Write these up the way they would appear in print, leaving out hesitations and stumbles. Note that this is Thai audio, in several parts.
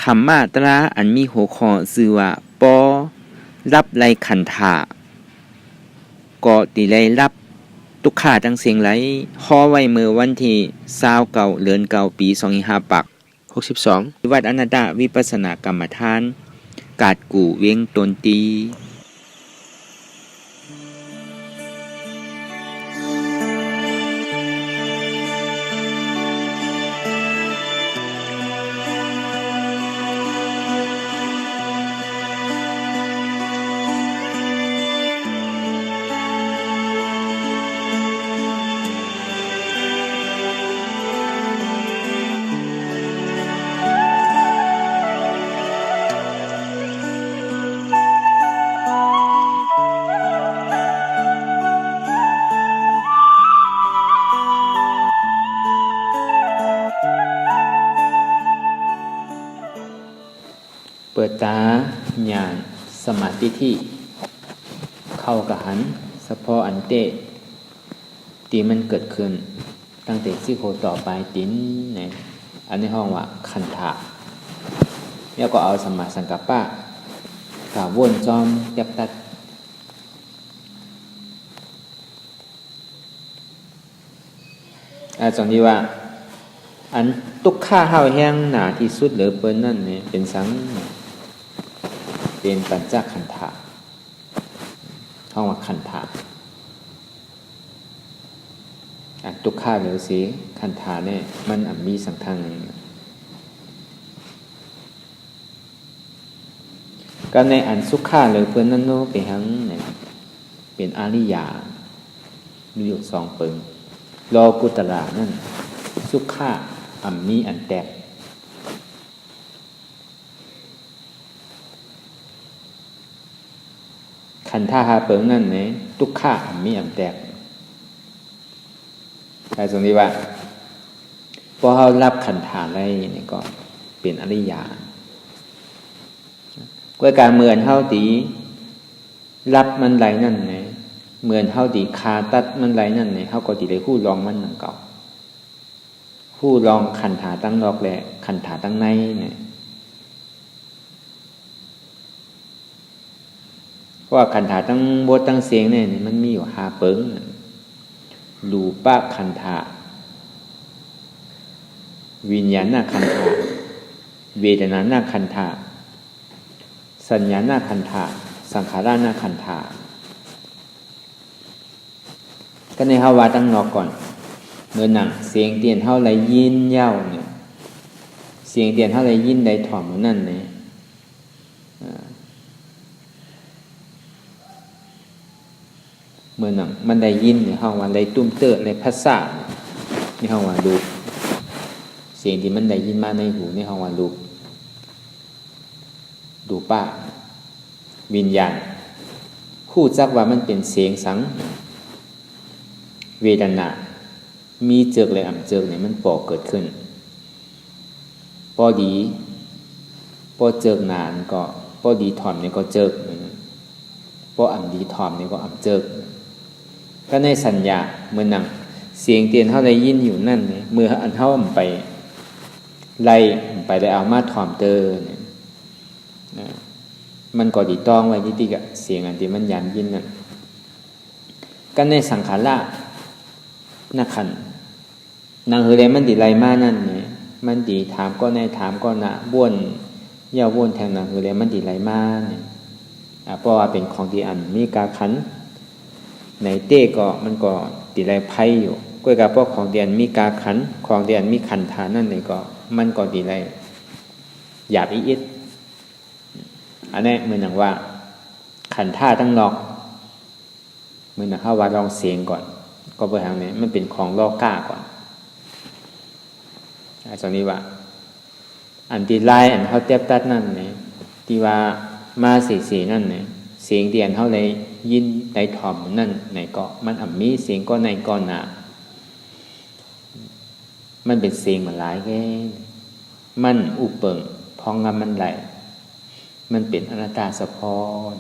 คำมาตราอันมีหัวข้อชื่อว่าปอรับไลขันธาก็ติไลรับทุกขาทั้งเสียงไหลฮ้อไว้เมื่อวันที่29เดือน9ปี2562วัดอนันตวิปัสสนากรรมฐานกาดกู่เวียงตนตีเปิดตาญาณสมาธิที่เข้ากะหันเฉพาะอันเตตีมันเกิดขึ้นตั้งแต่ซี่โคต่อไปติ้นเนี่ยอันนี้ห้องว่าคันธะแล้วก็เอาสมาสังกัปปะกะวนจอมยับตัดตรงนี้ว่าอันตุกข้าเฮาแห้งหนาที่สุดเหลือเปิ้นนั่นเนี่ยเป็นสังเป็นปัญจขันธะห้องว่าขันธะทุกข้าเหลือสีขันธะเนี่ยมันมีสังทางก็ในอันสุขข้าเหลือเปิ้นนั่นโน้เป็นทั้งเนี่ยเป็นอริยามีอยู่สองเปิงโลกุตระนั่นสุขข้ามีอันแตกขันธาหาเปิงนั่นเนี่ยทุกข้ามีอันแตกแต่ตรงนี้ว่าพอเขารับขันธาได้เนี่ยก็เป็นอริยาก็การเหมือนเท่าตีรับมันไหลนั่นเนี่ยเหมือนเท่าตีคาตัดมันไหลนั่นเนี่ยเขาก็ตีได้คู่รองมันหนังเก่าคู่รองขันธาตั้งนอกแหละขันธาตั้งในเนี่ยเพราะว่าขันธาตั้งบทตั้งเสียงเนี่ยมันมีอยู่5เปิงรูปะขันธาวิญญาณขันธาเวทนาขันธาสัญญาขันธาสังขารขันธาก็ในเฮาว่าตั้งนอกก่อนเมื่อหนังเสียงเตียนเท่าไรยินเย้าเนี่ยเสียงเตียนเท่าไรยินใดถ่อมนั่นเนี่ยเมื่อหนังมันได้ยินเนี่ยเฮาว่าไรตุ้มเตอไรภาษานี่เฮาว่าดูเสียงที่มันได้ยินมาในหูนี่เฮาว่าดูป้าวิญญาณคู่จักว่ามันเป็นเสียงสังเวทนามีเจิกเลยเจิกเนี่ยมันปอเกิดขึ้นพอดีพอเจิกนานก็พอดีถอมเนี่ยก็เจิกพอดีถอมเนี่ยก็เจิกก็ในสัญญาเมื่อนั่งเสียงเตียนเท่าไรยินอยู่นั่นเมื่ออันเท่าไปไล่ไปได้เอามาถอมเตอเนี่ยมันก็ดีต้องไว้ที่กะเสียงอันที่มันยันยินนั่นก็ในสังขารนักขันนางเฮเลมันดีไรมานั่นเนี่ยมันดีถามก็ในถามก็นะบ้วนเย่าบ้วนแทงนางเฮเลมันดีไรมาเนี่ยเพราะว่าเป็นของที่อันมีกาขันในเต้ก็มันก็ดีไรไพ่อยู่ก็กับพวกของเดียนมีกาขันของเดียนมีขันฐานนั่นเนี่ยก็มันก็ดีไรหยาบอีดอันนี้เหมือนอย่างว่าขันท่าตั้งนอกเหมือนอย่างว่าว่าลองเสียงก่อนก็เพื่อทางนี้มันเป็นของล่อก้าก่อนตรงนี้ว่าอันที่ไล่อันเขาเทียบตัดนั่นเนี่ยที่ว่ามาสีนั่นเนี่ยเสียงเดียนเขาเลยยินได้ถ่อมนั่นไหนก็มันมีเสียงก็ในก็หนามันเป็นเสียงมันหลายแค่มันอุปเปิงพองงามมันไหลมันเป็นอนัตตาสะพอน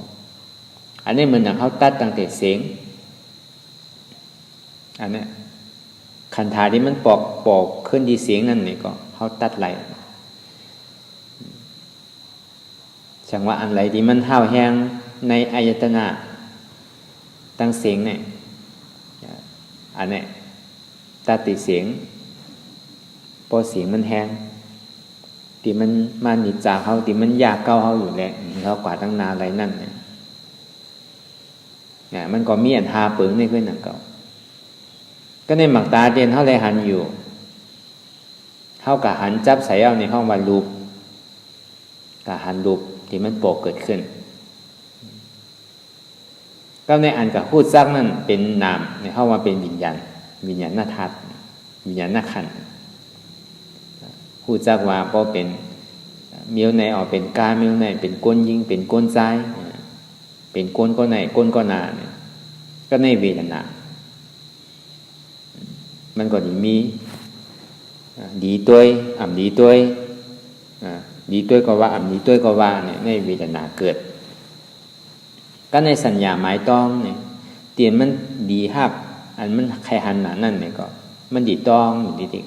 อันนี้เหมือนอย่างเขาตัดตั้งแต่เสียงอันนี้ขันธาที่มันปอกขึ้นที่เสียงนั่นนี่ก็เขาตัดไหล chẳngว่าอันไรที่มันห้าวแห้งในอายตนะตั้งเสียงเนี่ยอันนี้ตาติเสียงพอเสียงมันแห้งที่มันหนีจากเขาที่มันยากเก้าเขาอยู่แล้วเขากว่าตั้งนานอะไรนั่นเนี่ยมันก็มีอันทาเปิงในขึ้นหนังเก่าก็ในหมักตาเด่นเขาเลยหันอยู่เขากับหันจับใส่เอาในห้องวันรูปกับหันรูปที่มันโปกเกิดขึ้นก็ในอันกับพูดซักนั่นเป็นนามในเข้ามาเป็นวิญญาณหน้าทัดวิญญาณหน้าขันพูดซักว่าพอเป็นเมียวในออกเป็นกาเมียวในเป็นก้นยิงเป็นก้นซ้ายเป็นก้นก็ในก้นก็นาเนี่ยก็ในเวทนามันก็มีดีตัวอ่ำดีตัวดีตัวก็ว่าอ่ำดีตัวก็ว่าเนี่ยในเวทนาเกิดก็ในสัญญาหมายต้องเนี่ยเตียนมันดีฮับอันมันใครหันหนานั่นเนี่ยก็มันดีต้องอยู่ดี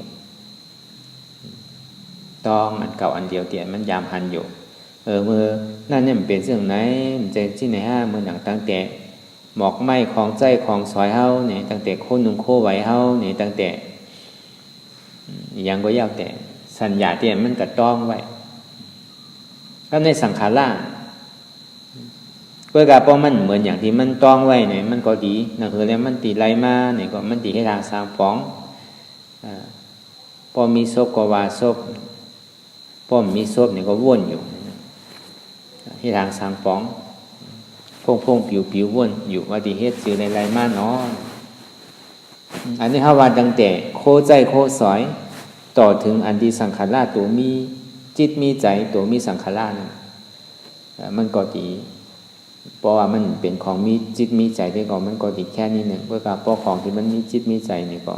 ๆต้องอันเก่าอันเดียวเตียนมันยามหันอยู่มือนั่นเนี่ยมันเป็นเรื่องไหนมันจะที่ไหนมือหนังตั้งแต่หมอกไม้ของใจของซอยเฮาเนี่ยตั้งแต่โคนุ่งโคไหวเฮาเนี่ยตั้งแต่ยังก็ยาวแต่สัญญาเตียนมันกระต้องไว้ก็ในสังขารล่างเพื่อการป้องมันเหมือนอย่างที่มันต้องไว้เนี่ยมันก็ดีนั่นคือแล้วมันตีไรมาเนี่ยก็มันตีให้ทางสามฟ้องพอมีศพก็ว่าศพพอมีศพเนี่ยก็วนอยู่ที่ทางสามฟ้องพงผิววนอยู่ว่าที่เฮ็ดสื่อไรมาเนาะอันนี้เขาว่าตั้งแต่โคใจโคสอยต่อถึงอันที่สังขารตัวมีจิตมีใจตัวมีสังขารนั่นมันก็ดีเพราะว่ามันเป็นของมีจิตมีใจได้ก่อนมันก็ดีแค่นี้หนึ่งเพราะการป้อของที่มันมีจิตมีใจนี่ก็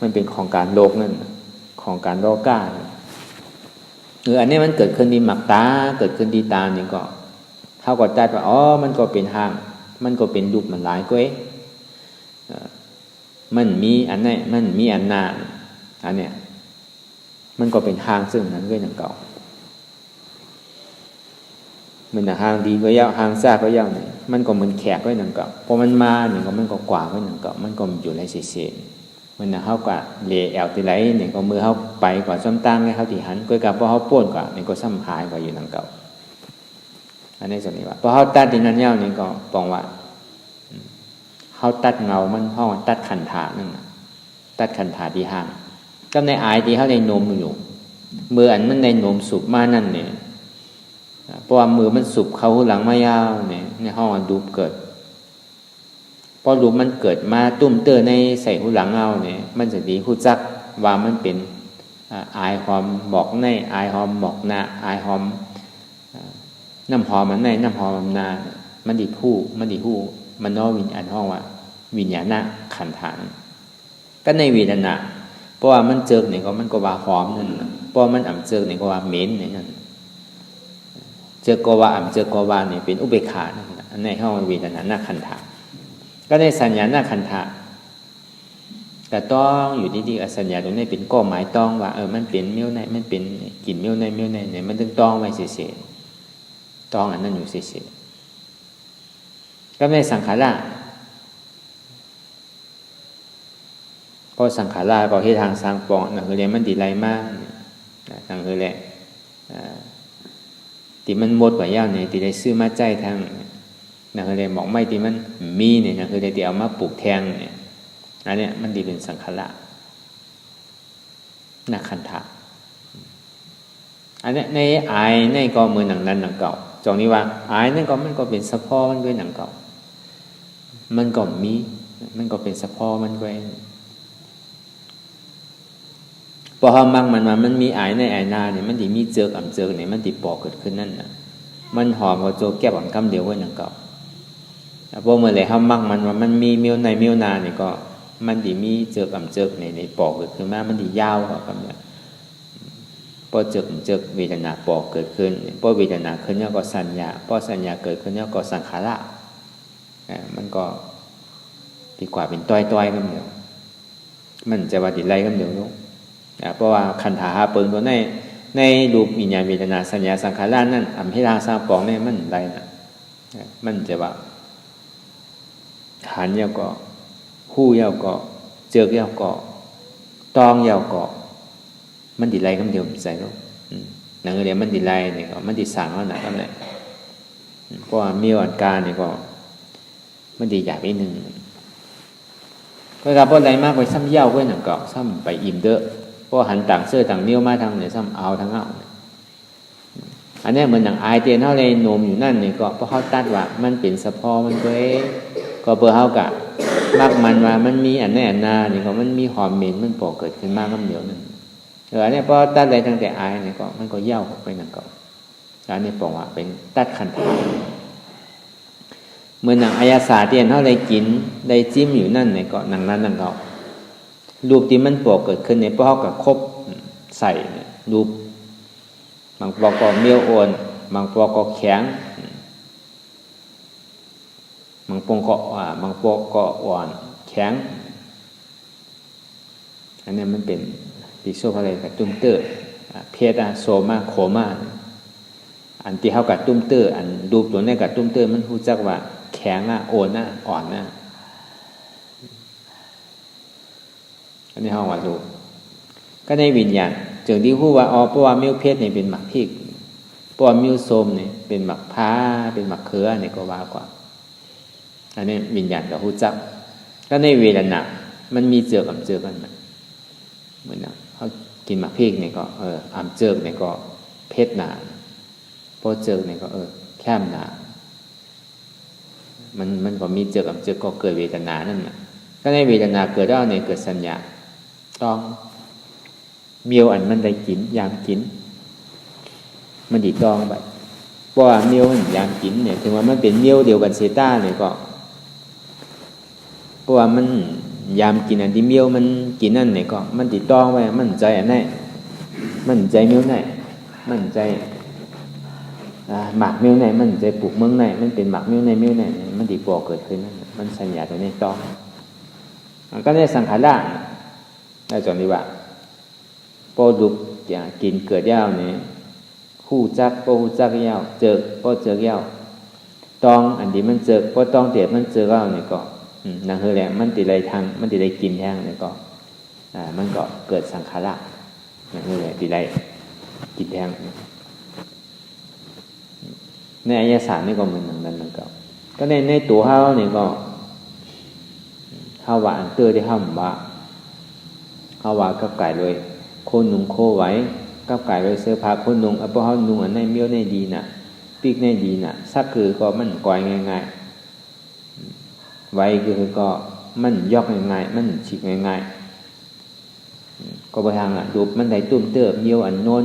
มันเป็นของการโลกนั่นของการโลก้าอันนี้มันเกิดขึ้นที่หมักตาเกิดขึ้นที่ตานี่ก็เท่ากับใจว่าอ๋อมันก็เป็นห้างมันก็เป็นรูปมันหลายก้อยมันมีอันนี้มันมีอันนาอันเนี้ยมันก็เป็นทางซึ่งนั้นก็อย่างเก่ามันหางดีก็ยาวหางซ่าก็ยาวเนี่ยมันก็เหมือนแขกก็อย่างเก่าพอมันมาเนี่ยก็มันก็กว่าก็อย่างเก่ามันก็อยู่ในเศษมันเท่ากับเลแอลตีไหลเนี่ยก็มือเขาไปกว่าซ้ำตั้งให้เขาที่หันก็กับพอเขาป้วนกว่าเนี่ยก็ซ้ำหายกว่าอยู่อย่างเก่าอันนี้ส่วนนี้ว่าพอเขาตัดดินนั้นยาวนี่ก็ปองว่าเขาตัดเงามันห้องตัดขันถานั่นตัดขันถาที่ห้างก็ในอายที่เขาในนมอยู่มืออันมันในนมสุบมานั่นเนี่ยเพราะว่ามือมันสุบเขาหลังมายาวเนี่ยในห้องดูเกิดพอดูมันเกิดมาตุ้มเตอร์ในใส่หูหลังเอาเนี่ยมันจะดีหูจักว่ามันเป็นอายหอมบอกในอายหอมบอกหน้าอายหอมน้ำหอมมันในน้ำหอมมันนามันดีผู้มันดีผู้มันนอวิญญาณห้องว่าวิญญาณขันธานก็ในวิญญาณเพราะว่ามันเจอเนี่ยก็มันก็ว่าหอมนั่นเพราะมันอ่ำเจอเนี่ยก็ว่าเหม็นเนี่ยนั่นเจอก็ว่าอ่ำเจอก็ว่าเนี่ยเป็นอุเบกขาอันในห้องวิญญาณขันธาก็ในสัญญาขันธาแต่ต้องอยู่ดีๆสัญญาตรงนี้เป็นก้อหมายต้องว่ามันเป็นเมี่ยวในมันเป็นกลิ่นเมี่ยวในเนี่ยมันต้องต้องไว้เฉยๆต้องอันนั้นอยู่เฉยๆก็ในสังขารพอสังขารก็ให้ทางสร้างปองนั่นคือเรียนมันดีไรมากนั่นคือแหละที่มันหมดกว่ายาวเนี่ยที่ได้ซื้อมาใจทางนั่นคือเรียนบอกไม่ที่มันมีเนี่ยนั่นคือได้ที่เอามาปลูกแทงเนี่ยอันเนี้ยมันดีเป็นสังขารนักขันธะอันนี้ในอายในก็มือหนังนั้นหนังเก่าจองนี้ว่าอายนั่นก็มันก็เป็นสะพอมันด้วยหนังเก่ามันก็มีมันก็เป็นสะพอมันด้วยพอเขามั่งมันมีอายในอายนาเนี่ยมันที่มีเจอกับเจอเนี่ยมันที่ปอกเกิดขึ้นนั่นน่ะมันหอมกว่าโจแก้บอ่อนคำเดียวไว้หนังเก่าพอเมื่อไรเขามั่งมันมีเมียวในเมียวนาเนี่ยก็มันที่มีเจอกับเจอในปอกเกิดขึ้นมามันที่ยาวกว่าคำเนี่ยพอเจอเวทนาปอกเกิดขึ้นพอเวทนาขึ้นเนี่ยก็สัญญาพอสัญญาเกิดขึ้นเนี่ยก็สังขารมันก็ดีกว่าเป็นต้อยๆกันเดียวมันจะว่าติดไรกันเดียวลูกเพราะว่าขันธาเปิงตัวใน ในรูปวิญญาณเวทนาสัญญาสังขารนั่นอำให้ทางสร้างปองเนี่ยมันได้นะมันจะว่าหันยาวก็หู้ยาวก็เจอยาวก็ตองยาวก็มันดีไรคำเดียวใส่เนาะหนังเรียนมันดีไรเนี่ยก็มันดีสั่งแล้วนะก็เนี่ยเพราะว่ามีอันการเนี่ยก็มันดีอยากนิดนึงก็ครับเพราะอะไรมากไปซ้ำเย้าไว้หนังเกาะซ้ำไปอิ่มเด้อเพราะหันต่างเสื้อต่างเมี่ยวมาทางเนี่ยซ้ำเอาทั้งเอาอันนี้เหมือนหนังอายเตียนเท่าไรโนมอยู่นั่นเนี่ยก็เพราะเขาตัดว่ามันเป็นสะพอมันก็เบอร์เฮากะมากมันว่ามันมีอันนี้อันนาเนี่ยก็มันมีหอมเหม็นมันปอกเกิดขึ้นมากคำเดียวนึงอันนี้พอตัดอะไรตั้งแต่อายเนี่ยก็มันก็เย้าไปหนังเกาะอันนี้บอกว่าเป็นตัดขันธาเมื่อหนังอายาสาเตียนเท่าไรกินได้จิ้มอยู่นั่นเนี่ยก็หนังนั้นหนังเกาะรูปที่มันปอกเกิดขึ้นในเพราะเขากับครบใส่รูปบางปอกก็เมี่ยวอ่อนบางปอกก็แข็งบางปอกก็อ่อนแข็งอันนี้มันเป็นติโซอะไรกับตุ้มเตอร์เพศโซมาโคมาอันที่เขากับตุ้มเตอร์อันรูปตัวนี้กับตุ้มเตอร์มันรู้จักว่าแข็งอ่อนอ่อนอันนี้เขาว่ารูปก็ในวิญญาณจึงที่พูดว่าเพราะว่ามิ้วเพชรเนี่ยเป็นหมักพริกเพราะว่ามิ้วส้มเนี่ยเป็นหมักผ้าเป็นหมักเขือเนี่ยก็ว่ากว่าอันนี้วิญญาณกับหูจักก็ในเวทนามันมีเจือกกับเจือกกันเหมือนเขากินหมักพริกเนี่ยก็อ่ำเจือกเนี่ยก็เพชรหนาเพราะเจือกเนี่ยก็แคมหนามันก็มีเจือกกับเจือกก็เกิดเวทนานั่นแหละก็ในเวทนาเกิดแล้วเนี่ยเกิดสัญญาต้องเมียวอันมันได้กินยามกินมันดีต้องไปเพราะว่าเมียวมันยามกินเนี่ยถึงว่ามันเป็นเมียวเดียวกันเซต้าเนี่ยก็เพราะว่ามันยามกินอันที่เมียวมันกินนั่นเนี่ยก็มันติดต้องไว้มันใจอันไหนมันใจเมียวไหนมันใจหมักเมียวไหนมันใจปลูกเมืองไหนมันเป็นหมักเมียวไหนมันติดปอกเกิดขึ้นนั่นมันสัญญาตัวนี้ต้องก็ในสังขารได้จนดีว่าพอดุอย่างกินเกิดยาวเนี่ยคู่จักพอคู่จักยาวเจอพอเจอยาวตองอันที่มันเจอพอตองเตียบมันเจอยาวเนี่ยก็นางเฮแหละมันติดไรทางมันติดไรกินแห้งเนี่ยก็มันก็เกิดสังขารนางเฮแหละติดไรกินแห้งในอายะสารนี่ก็เหมือนนั้นนั่นก็ในตัวเฮาเนี่ยก็เฮาว่าอันเตอร์ที่เฮาว่ากับไก่เลยโคนุงโคไว้กับไก่เลยเสื้อผ้าโคนุงเพราะเฮานุงอันในเมี้ยวในดีน่ะปีกในดีน่ะซักคือก็มันก่อยง่ายๆไว้คือก็มันยอกง่ายๆมันฉีกง่ายๆก็ไปทางดูมันได้ตุ้มเติบเมี้ยวอันโน้น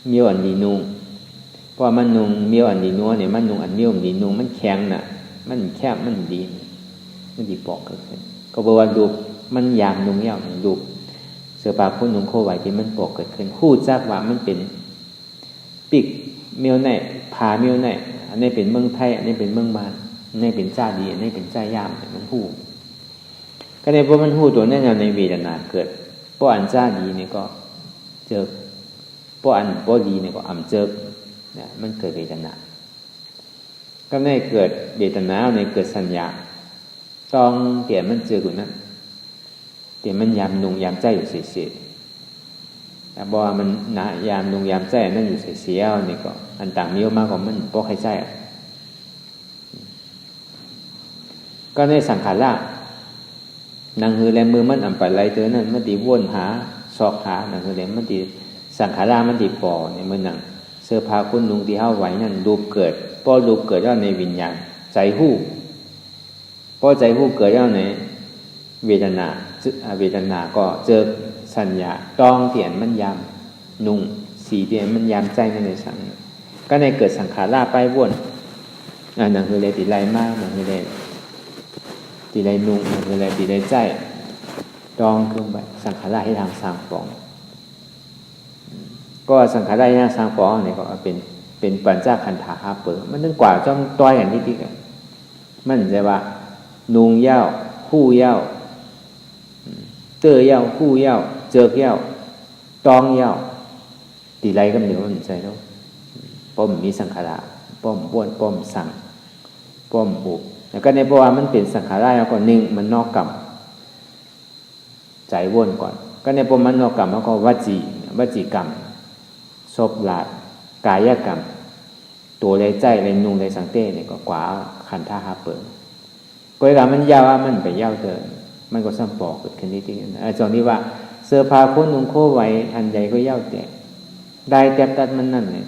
เมี้ยวอันดีนุงเพราะมันนุงเมี้ยวอันดีนัวเนี่ยมันนุงอันเมี้ยวอันดีนุงมันแข็งน่ะมันแคบมันดีมันดีปอกเกิดขึ้นก็บอกว่าดูมันยามนุงยาวดูเสื้อผ้าคนนุงโคไว้ที่มันปอกเกิดขึ้นคู่จักว่ามันเป็นปีกเมี้ยวไหนผาเมี้ยวไหนอันนี้เป็นเมืองไทยอันนี้เป็นเมืองมารอันนี้เป็นจ้าดีอันนี้เป็นจ้ายามมันหู้ก็ในพวกมันหู้ตัวนั้นในเวทนาเกิดเพราะอันจ้าดีเนี่ยก็เจอเพราะอันบ่ดีเนี่ยก็อ่ำเจอเนี่ยมันเกิดเวทนาก็ในเกิดเวทนาในเกิดสัญญาต้องเปลี่ยนมันเจอกูนั้นเปลี่ยนมันยามนุงยามใจอยู่เสียๆแต่บอกว่ามันนะยามนุงยามใจนั่นอยู่เสียๆนี่ก็อันต่างมีมากกว่ามันเพราะใครใจก็ในสังขารนางฮือแลมือมันอ่ำไปไรเธอนั่นมันตีวนหาซอกหานางฮือแลมันตีสังขารมันตีปอเนี่ยมันนั่งเสื้อผ้าคุณนุงที่เฮาไว้นั่นรูปเกิดพอรูปเกิดแล้วในวิญญาณใจหู้พอใจหู้เกิดแล้วในเวทนาก็เจอสัญญาต้องเตียนมันยามนุงสีเตียนมันยามใจนั่นในสังก็ในเกิดสังขารไปวนนั่นคือเลยติไรมากนั่นคือเลยติไรนุงนั่นคือเลยติไรใจต้องขึ้นไปสังขารให้ทางสร้างปองก็สังขารได้นะสร้างปองเนี่ยก็เป็นปัญจขันธาเปิดมันนึกกว่าจ้องต้อยอย่างที่กันมันจะว่านุงเย้าคู่เย้าเตอเย้าคู่เย้าเจอเย้าตองเย้าติ ตีไรก็เดี๋ยวมันใจแล้วป้อมมีสังขารป้อมบ้วนป้อมสั่งป้อมบุบแล้วก็ในเพราะว่ามันเป็นสังขารแล้วก็หนึ่งมันนอกกรรมใจว่นก่อนก็ในเพราะมันนอกกรรมแล้วก็วจีกรรมศพลาดกายกรรมตัวในใจในนุงในสังเต้เนี่ยก็กว่าขันธ์ท่าหาเปิดก็เวลามันยาวว่ามันไปยาวเกินมันก็ซ้ำปอกเกิดขึ้นนิดนึงจองนี้ว่าเสื้อผ้าคนนุ่งโค้ไว้อันใดก็ยาวแต่ได้แต่ตัดมันนั่นเนี่ย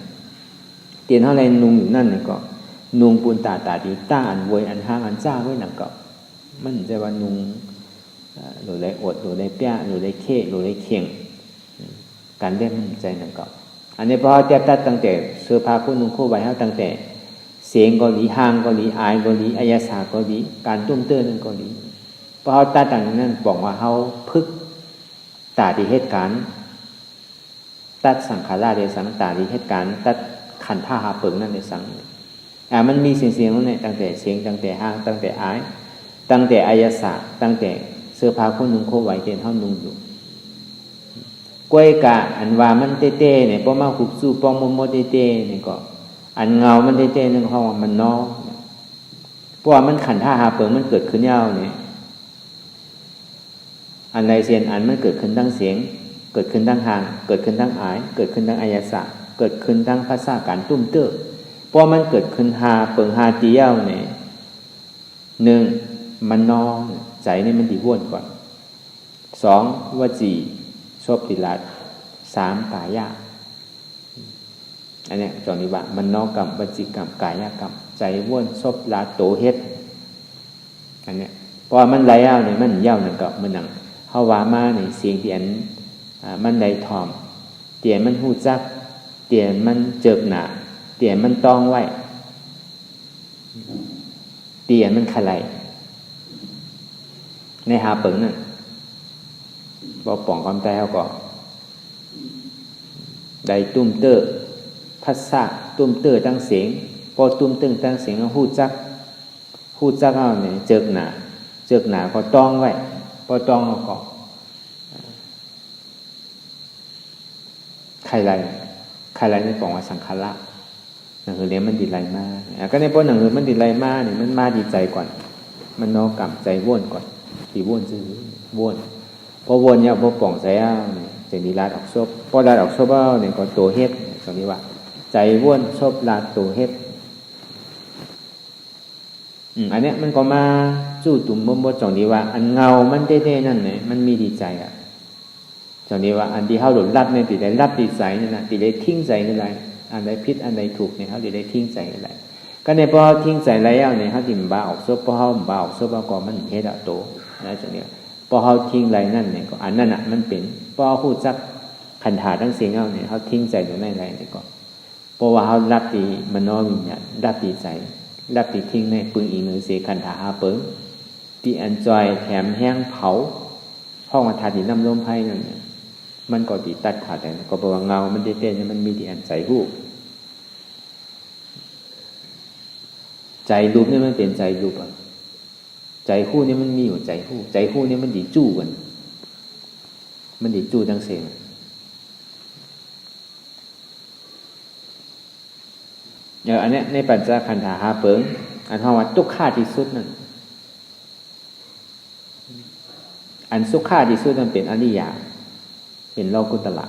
เตียนเท่าไรนุ่งอยู่นั่นเนี่ยก็นุ่งปูนตาดีต้าอันวยอันห้างอันจ้าไว้หนังก็มันจะว่านุ่งหรือไรอดหรือไรเปี้ยหรือไรเค้หรือไรเข่งการเล่นมันใจหนังก็อันนี้พอแต่ตัดตั้งแต่เสื้อผ้าคนนุ่งโค้ไว้เขาตั้งแต่เสียงก็ดีห้างก็ดีอายก็ดีอายาสาก็ดีการตุ้มเตื้อนั่นก็ดีพอเขาตัดต่างนั้นบอกว่าเขาพึกตาดีเหตุการณ์ตัดสังขารเดสังตาดีเหตุการณ์ตัดขันธ์ท่าหาเปิงนั่นในสังมันมีเสียงนั่นแหละตั้งแต่เสียงตั้งแต่ห้างตั้งแต่อายตั้งแต่อายาสาตั้งแต่เสื้อผ้าคนนุ่งโคไว้เต็นเท่านุ่งอยู่กล้วยกะอันว่ามันเต้ๆเนี่ยพอมาหุบสู้ปองโมเต้ๆเนี่ยก็อันเงามันเต้ๆนั่นเขาว่ามันนอกเพราะว่ามันขันธ์ท่าหาเปิงมันเกิดขึ้นยาวเนี่ยอันใดเสียนอันมันเกิดขึ้นทั้งเสียงเกิดขึ้นทั้งหางเกิดขึ้นทั้งอายเกิดขึ้นทั้งอายาสะเกิดขึ้นทั้งภาษาการตุ้มเตื้อเพราะมันเกิดขึ้นหาเปิงหาตีเย้าเนี่ยหนึ่งมันนองใจนี่มันดีว่นก่อนสองวจีชอบติลัดสามกายะอันนี้จอนิบะมันนอกกับวจีกรรมกายกรรมใจว่นชอบลาโตเฮ็ดอันนี้เพราะมันไหลเอาเนี่ยมันเย้าเนี่ยก็มันหนังเฮาว่ามาในเสียงที่อันมันไหลทอมเตียนมันหูจักเตียนมันเจิบหนาเตียนมันต้องไว้เตียนมันขลายในหาเปิงนั่นบ่ป่องความใจเฮาก็ได้ตุ้มเตื้อภาษาตุ้มเตื้อตั้งเสียงพอตุ้มเตื้อตั้งเสียงหูจักเอาเนี่ยเจิบหนาก็ต้องไว้พอต้องก็ใครไรในปองว่าสังขารหนังสือเลี้ยงมันดีไรมากก็ในพวกหนังสือมันดีไรมากเนี่ยมันมาดีใจก่อนมันนอกกลับใจว่นก่อนตีว่นซื้อว่นพอว่นเนี่ยพอป่องใจเอาเนี่ยจะดีลาดออกซบพอลาดออกซบเอาเนี่ยก็ตัวเฮ็ดตรงนี้ว่าใจว่นซบลาดตัวเฮ็ดอันเนี้ยมันก็มาจู่ตุ่มบ่จองดีว่าอันเงามันเต้ๆนั่นเนี่ยมันมีดีใจจองดีว่าอันที่เฮาหลุดลัดเนี่ยติได้รับดีใจนั่นน่ะติได้ทิ้งใจนั่นแหละอันใดผิดอันใดถูกเนี่ยเฮาได้ทิ้งใจนั่นแหละก็ในพอทิ้งใจแล้วเนี่ยเฮาสิบ่าออกซบพอเฮาบ่าออกซบก็มันเฮ็ดโตนะจองนี้พอเฮาทิ้งไรนั่นเนี่ยก็อันนั้นน่ะมันเป็นพอฮู้จักขันธ์ทั้งเสียงเอาเนี่ยเฮาทิ้งใจตรงนั้นไรเนี่ยก็เพราะว่าเฮารับดีมโนวิญญาณรับดีใจรับดีทิ้งในปึงอีหรือเสขันธ์หาเปิงที่อันจอยแถมแห้งเผาห้องมาทาดินน้ำลมไผ่นั่นเนี่ยมันก็ติตัดขาดแต่ก็บอกว่าเงามันเต้นๆมันมีที่อันใจหู้ใจรูปนี่มันเป็นใจรูปอ่ะใจคู่นี่มันมีอยู่ใจคู่นี่มันดีจู้กันมันดีจู้ทั้งเสียงอันนี้ในปัญจขันธ์หาเปิงอันที่ว่าทุกข้าที่สุดนั่นอันสุขข้าที่สุดมันเป็นอริยะเป็นโลกุตละ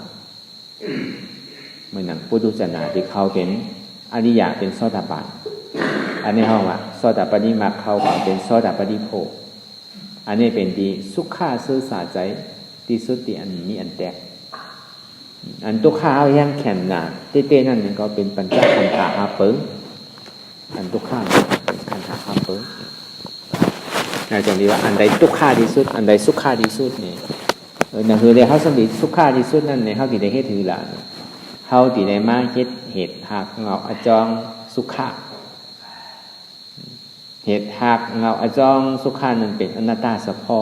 เหมือนหนังปุถุชนนาที่เขาเป็นอริยะเป็นโสดาบันอันนี้ห้องว่าโสดาปฏิมาเขาเป็นโสดาปฏิโภคอันนี้เป็นที่สุขข้าซื่อสาใจที่สุดที่อันนี้อันแตกอันทุกข้าเอาแห้งแข็งหนาเต้ๆนั่นนี่ก็เป็นปัญจขันธ์หาเปิงอันทุกข้าเป็นขันธ์หาเปิงจงดีว่าอันใดทุกข้าที่สุดอันใดสุขข้าที่สุดนี่นั่นคือในเขาสมดิสุขข้าที่สุดนั่นในเขาติได้เฮ็ดถือละเขาติได้มาเฮ็ดเหตุหักเงาอจองสุขข้าเหตุหักเงาอจองสุขข้านั่นเป็นอนัตตาสะพอ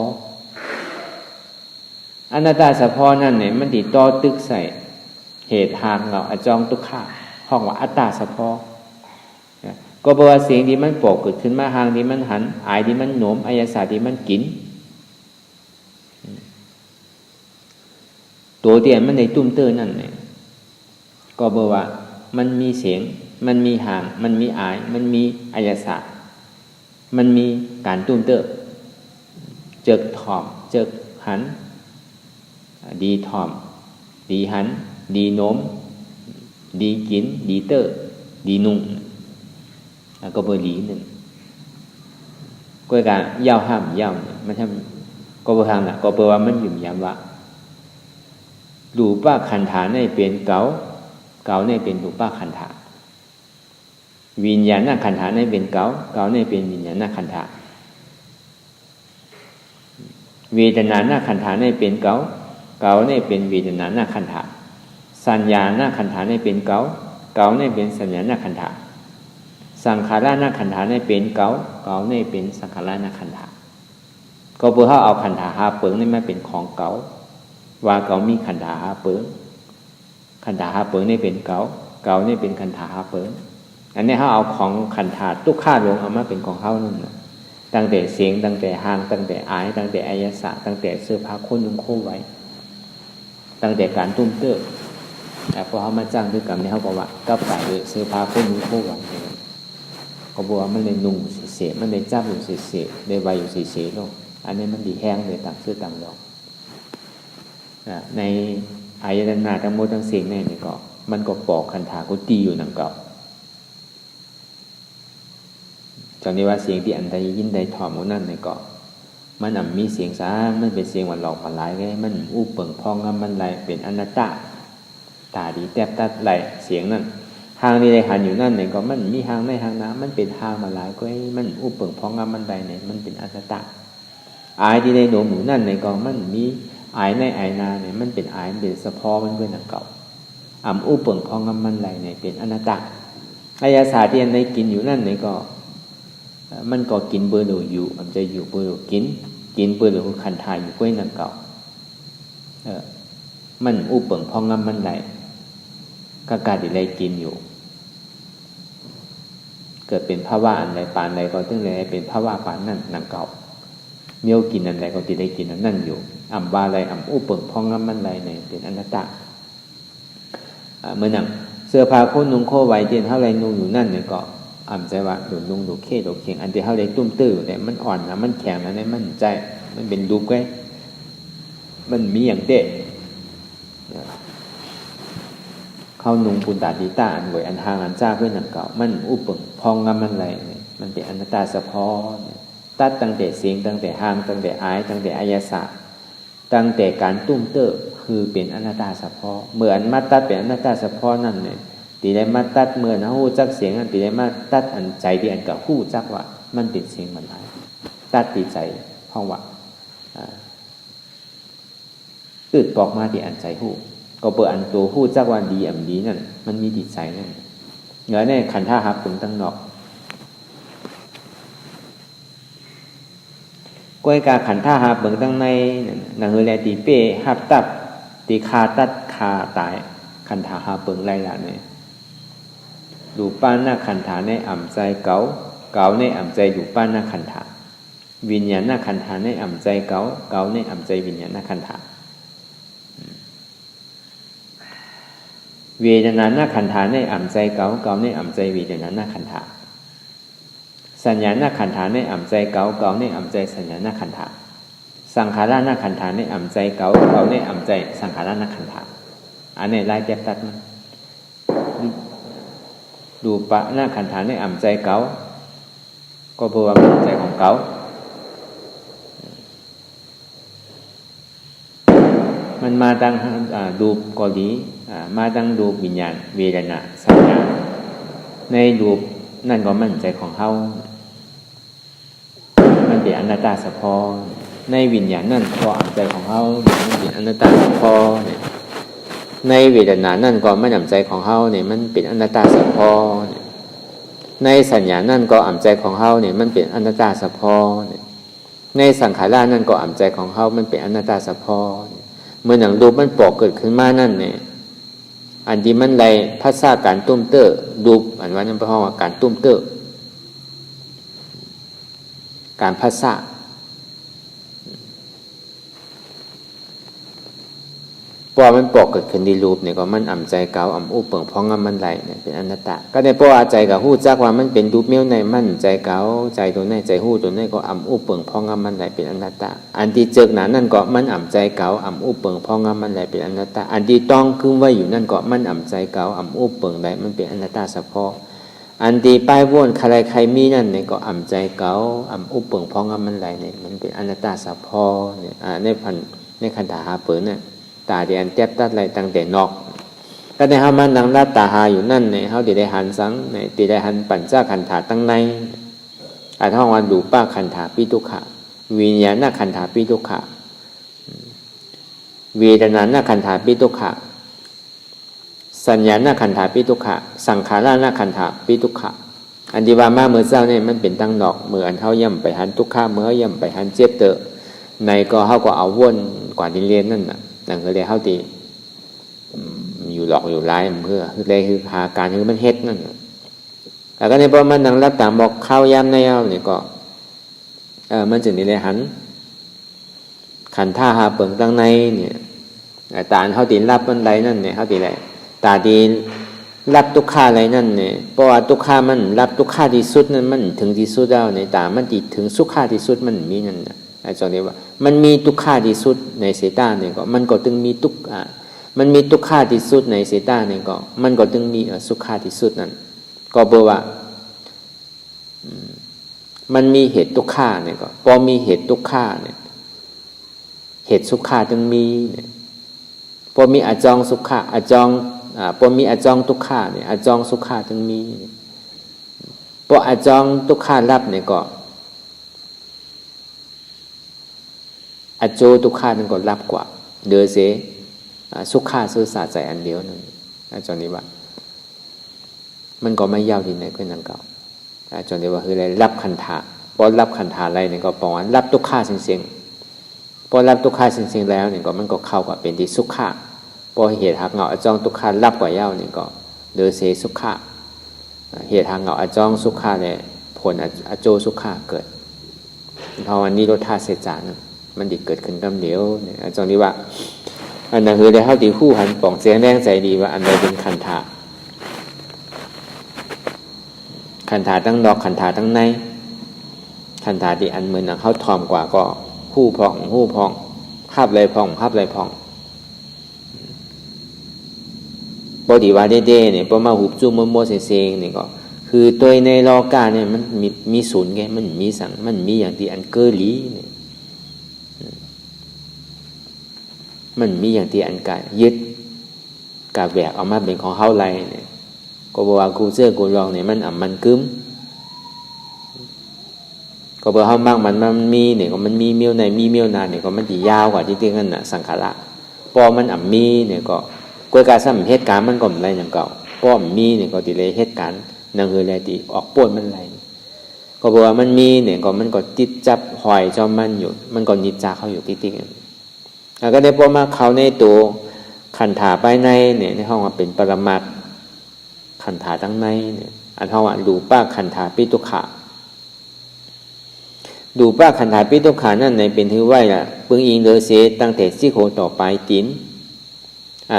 อนัตตาสะพอนั่นเนี่ยมันติต่อตึกใส่เหตุหักเงาอจองทุกข้าห้องว่าอัตตาสะพอก็บอกว่าเสียงที่มันปกเกิดขึ้นมาหางที่มันหันอายที่มันโหนมอายาสาที่มันกินตัวเตียนมันในตุ้มเตอร์นั่นเนี่ย ก็บอกว่ามันมีเสียงมันมีหางมันมีอายมันมีอายศาสตร์มันมีการตุ้มเตอเจิกถอมเจิกหันดีถอมดีหันดีโน้มดีกินดีเตอดีนุ่งก็บดีหนึ่งก็การย่าวห้ามย่าวมันทำก็บทางน่ะก็แปลว่ามันยุ่มยามว่ารูปะขันธาในเป็นเก่าเก่าในเป็นรูปะขันธาวิญญาณขันธาในเป็นเก่าเก่าในเป็นวิญญาณขันธาเวทนาขันธาในเป็นเก่าเก่าในเป็นเวทนาขันธาสัญญาขันธาในเป็นเก่าเก่าในเป็นสัญญาขันธาสังขารขันธาในเป็นเก่าเก่าในเป็นสังขารขันธาก็เพื่อเอาขันธาหาเปิงนี่มาเป็นของเก่าว่าเก่ามีขันธาหาเปิงขันธาหาเปิงนี่เป็นเก่าเก่านี่เป็นขันธาหาเปิงอันนี้เขาเอาของขันธาทุกข้าลงเอามาเป็นของเขานั่นนะตั้งแต่เสียงตั้งแต่หางตั้งแต่อายตั้งแต่อายศาสตร์ตั้งแต่เสื้อผ้าคนนุ่งโค้ไว้ตั้งแต่การตุ้มเตื้อแต่พอเขามาจ้างด้วยกันนี่เขาบอกว่าก็ไปเสื้อผ้าคนนุ่งโค้ไว้เขาบอกว่ามันเลยนุ่งเสียมันเลยจับอยู่เสียเลยไว้อยู่เสียโลกอันนี้มันดีแห้งเลยต่างซื้อต่างดอกในอายตนะทั้งหมดทั้งเสียงนี่ก็มันก็ปอกขันธาก็ตีอยู่นั่งเก่าจากนี้ว่าเสียงที่อันใดยินใดถอมนั่นในเกาะมันมีเสียงสามันเป็นเสียงวันหลอกผ่านหลายไงมันอู้เปิงพองมันไหลเป็นอนัตตาตาดีแทบตัดไหลเสียงนั่นหางนี่ได้หันอยู่นั่นในเกาะมันมีหางในหางน้ำมันเป็นหางมาหลายก็มันอู้เปิงพองมันไหลเนี่ยมันเป็นอนัตตาอายที่ได้โดมหมูนั่นในเกาะมันมีอายในอายนาเนี่ยมันเป็นอายเป็นสะพอมันเป็นนังเก่าอู้เปิงพองมันไหลเนี่ยเป็นอนัตตาอายาสาที่อันใดกินอยู่นั่นในเกาะมันก็กินเบอร์โดอยู่มันจะอยู่เบอร์โดกินเบอร์โดขันธาอยู่ก้วยนั่งเก่ามันอู้เปิงพองงำมันไหลก็การที่ไรกินอยู่เกิดเป็นภาวะอันใดปานใดก็ตึงเลยเป็นภาวะปานนั่นนั่งเก่าเมียวกินอันใดก็ที่ได้กินอันนั่นอยู่บาอะไรอู้เปิงพองงำมันไหลเนี่ยเป็นอนัตตาเมื่อนั่งเสื้อผ้าโค้นุ่งโค้ไว้เตียนเท่าไรนุ่งอยู่นั่นเนี่ยก็ใจว่าดูนุ่งดูเข้ดูเข่งอันที่เขาได้ตุ้มตื้อแต่มันอ่อนนะมันแข็งนะเนี่ยมันใจมันเป็นดูไว้มันมีอย่างเด็ดเขานุ่งปุนตาดีตาอันไว้อันหางอันจ้าเพื่อนหนังเก่ามันอุปงพองงำมันไหลมันเป็นอนัตตาสะพอตัดตั้งแต่เสียงตั้งแต่หางตั้งแต่อายตั้งแต่อายศาสตร์ตั้งแต่การตุ้มเตื้อคือเป็นอนัตตาสะพอเหมือนมาตัดเป็นอนัตตาสะพอนั่นเนี่ยตีได้มาตัดเมื่อนะฮู้จักเสียงอันตีได้มาตัดอันใจที่อันกับฮู้จักว่ามันเป็นเสียงมันหลายตัดตีใจเพราะว่าตืดปอกมาที่อันใจฮู้ก็เปิดอันตัวฮู้จักว่าดีอันดีนั่นมันมีติดใจนั่นเหนือในขันธ์หักถึงตั้งนอกก้อยกาขันธ์หักเบิ่งตั้งในหนังเฮแลตีเป้หับตับตีคาตัดคาตายขันธ์หักเบิ่งไรล่ะเนี่ยดูป้านหน้าขันธาในอ่ำใจเก่าในอ่ำใจดูป้านหน้าขันธาวิญญาณหน้าขันธาในอ่ำใจเก่าในอ่ำใจวิญญาณหน้าขันธาเวทนาหน้าขันธาในอ่ำใจเก่าในอ่ำใจเวทนาหน้าขันธาสัญญาหน้าขันธาในอ่ำใจเก่าในอ่ำใจสัญญาหน้าขันธาสังขารหน้าขันธาในอ่ำใจเก่าในอ่ำใจสังขารหน้าขันธาอันนี้ไล่แทบตัดมันดูปะหน้าขันธาในอ่ำใจเก่าก็เพราะว่าเป็นใจของเก่ามันมาตั้งดูก็ดีมาตั้งดูวิญญาณเวทนาสัญญาในดูนั่นก็มันใจของเขามันเป็นอนัตตาสะพอในวิญญาณนั่นก็อ่ำใจของเขามันเป็นอนัตตาสะพอเนี่ยในเวทนานั่นก็ไม่อ่ำใจของเฮาเนี่ยมันเป็นอนัตตาสะพอในสัญญานั่นก็อ่ำใจของเฮาเนี่ยมันเป็นอนัตตาสะพอในสังขารนั่นก็อ่ำใจของเฮามันเป็นอนัตตาสะพอเมื่อหนังรูปมันปอกเกิดขึ้นมานั่นเนี่ยอันที่มันไรภาษาการตุ้มเตอร์รูปอันว่านั่นเพราะว่าการตุ้มเตอร์การภาษา เพราะมันปอกเกิดขึ้นในรูปเนี่ยก็มันอ่ำใจเก่าอ่ำอู้เปิงพ้องมันไหลเนี่ยเป็นอนัตตาก็ได้เพราะว่าใจกับหู้จักว่ามันเป็นรูปเมี้ยวในมันใจเก่าใจตัวนี้ใจหู้ตัวนี้ก็อ่ำอู้เปิงพ้องมันไหลเป็นอนัตตาอันที่เจกหนานั่นก็มันอ่ำใจเก่าอ่ำอู้เปิงพ้องมันไหลเป็นอนัตตาอันที่ต้องคึ้มไว้อยู่นั่นก็มันอ่ำใจเก่าอ่ำอู้เปิงไหลมันเป็นอนัตตาเฉพาะอันที่ป้ายวนใครใครมีนั่นเนี่ยก็อ่ำใจเก่าอ่ำอู้เปิงพ้องมันไหลเนี่ยมันเป็นอนัตตาเฉพาะเนี่ยในขันธหาเปิดเนี่ยตาที่อันเจ็บตัดอะไรตั้งแต่นอกก็ในเฮามันนั่งรับตาหาอยู่นั่นเนี่ยเฮาที่ได้หันสังในที่ได้หันปัญจขันธาตั้งในอาท่องวันดูป้าขันธาปิทุกขะวิญญาณขันธาปิทุกขะเวทนาขันธาปิทุกขะสัญญาณขันธาปิทุกขะสังขารขันธาปิทุกขะอันที่ว่ามาเมื่อเจ้าเนี่ยมันเป็นตั้งนอกเมื่ออันเฮาย่ำไปหันทุกขะเมื่อย่ำไปหันเจ็บเตอในก็เฮาก็เอาวนกว่าที่เรียนนั่นน่ะนั่นก็เลยเฮาตีอยู่หลอกอยู่ร้ายเพื่อคืออะไรคือหาการคือมันเฮ็ดนั่นแล้วก็ในพอมันนั่งรับตามบอกเข้าย้ำในเอาเนี่ยก็มันจึงนี่เลยหันขันท่าหาเปิงตั้งในเนี่ยตาเขาตีรับมันไรนั่นเนี่ยเขาตีไรตาตีรับทุกข้าอะไรนั่นเนี่ยเพราะว่าทุกข้ามันรับทุกข้าที่สุดนั่นมันถึงที่สุดแล้วในตามันติดถึงสุขข้าที่สุดมันมีนั่นนะไอ้จงนี้ว่ามันมีทุกข้าที่สุดในเสตาเนี่ยก็มันก็ถึงมีทุกมันมีทุกข้าที่สุดในเสตาเนี่ยก็มันก็ถึงมีสุขข้าที่สุดนั่นก็บอกว่ามันมีเหตุทุกข้าเนี่ยก็พอมีเหตุทุกข้าเนี่ยเหตุสุขข้าถึงมีเนี่ยพอมีอจองสุขข้าอจองพอมีอจองทุกข้าเนี่ยอจองสุขข้าถึงมีพออจองทุกข้ารับเนี่ยก็อโจทุกข้านั่นก็รับกว่าเดือเสสุขข้าซื่อสัตย์ใจอันเดียวนั่นอาจารย์นี้ว่ามันก็ไม่ยาวที่ไหนก็นั่งเก่าอาจารย์นี้ว่าคืออะไรรับขันธาพอรับขันธาอะไรเนี่ยก็ปอนรับทุกข้าเสียงพอรับทุกข้าเสียงแล้วเนี่ยก็มันก็เข้ากับเป็นที่สุขข้าพอเหตุหักเงาอจองทุกข้ารับกว่ายาวเนี่ยก็เดือเสสุขข้าเหตุหักเงาอจองสุขข้าเนี่ยผลอโจสุขข้าเกิดเพราะวันนี้รถท่าเสจานมันดิเกิดขึ้นกำเดียวเนี่ยอาจารย์นี้ว่าอันนั้นคือได้เข้าตีคู่หันป่องเสียงแรงใจดีว่าอันใดเป็นขันธาขันธาตั้งดอกขันธาตั้งในขันธาที่อันเหมือนเขาทอมกว่าก็หู้พองภาพเลยพองปกติว่าเด้ๆเนี่ยพอมาหุบจุ่มโมเสงเนี่ยก็คือตัวในโลกาเนี่ยมันมีศูนย์ไงมันมีสังมันมีอย่างที่อันเกลีเนี่ยมันมีอย่างที่อันกายยึดกาแหวกออกมาเป็นของเฮาไรเนี่ยก็บอกว่ากูเสื้อกูลองเนี่ยมันมันกึ้มก็บอกเฮามากมันมีเนี่ยก็มันมีเมียวในมีเมียวนาเนี่ยก็มันตียาวกว่าที่นั่นน่ะสังขารพอมันมีเนี่ยก็กวยการซ้ำเหตุการณ์มันก็ไม่ไรอย่างเก่าพอมีเนี่ยก็ตีเลยเหตุการณ์นั่นคืออะไรตีออกป่วนมันไรก็บอกว่ามันมีเนี่ยก็มันก็ติดจับหอยจอมมันอยู่มันก็นิจจาเขาอยู่ที่กันแล้วก็ได้พอมาเขาในตัวขันธาภายในเนี่ยในห้องว่าเป็นปรมัตถ์ขันธาทั้งในเนี่ยอันห้องว่าดูป้าขันธาปิทุกขะดูป้าขันธาปิทุกขานั่นในเป็นที่ไว้ล่ะปึงอิงเดอเสตั้งแต่ซี่โครงต่อไปติน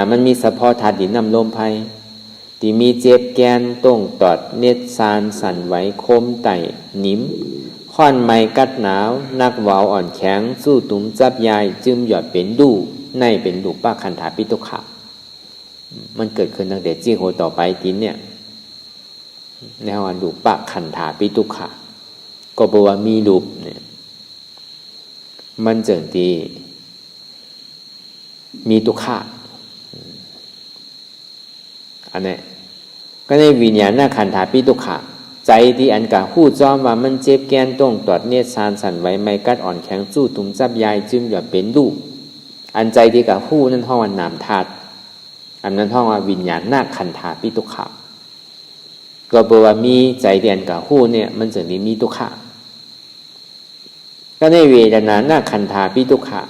มันมีสะพอธาตุดินนำลมไพ่ที่มีเจ็บแกนต้งตอดเน็ดซานสั่นไหวคมไต่นิ้มค่อนไม้กัดหนาวนักเว้าอ่อนแข็งสู้ตุ้มจับยายจึมหยอดเป็นดูในเป็นดูป้าขันธาปิทุกขะมันเกิดขึ้นตั้งแต่ซี่โครงต่อไปตินเนี่ยในวันดูป้าขันธาปิทุกขะก็บอกว่ามีรูปเนี่ยมันเจิงตีมีทุกขะอันนี้ก็ในวิญญาณขันธาปิทุกขะใจที่อันกะหู้จอมว่ามันเจ็บแกนต้งตอดเนตรซานสั่นไหวไม่กัดอ่อนแข็งสู้ตุ้มจับยายจึมหยอดเป็นรูปอันใจที่กะหู้นั่นห้องว่านามธาตุอันนั้นห้องว่าวิญญาณขันธาปิทุกขะก็บอกว่ามีใจที่อันกะหู้เนี่ยมันเจิงนี้มีทุกขะก็ในเวทนาขันธาปิทุกขะ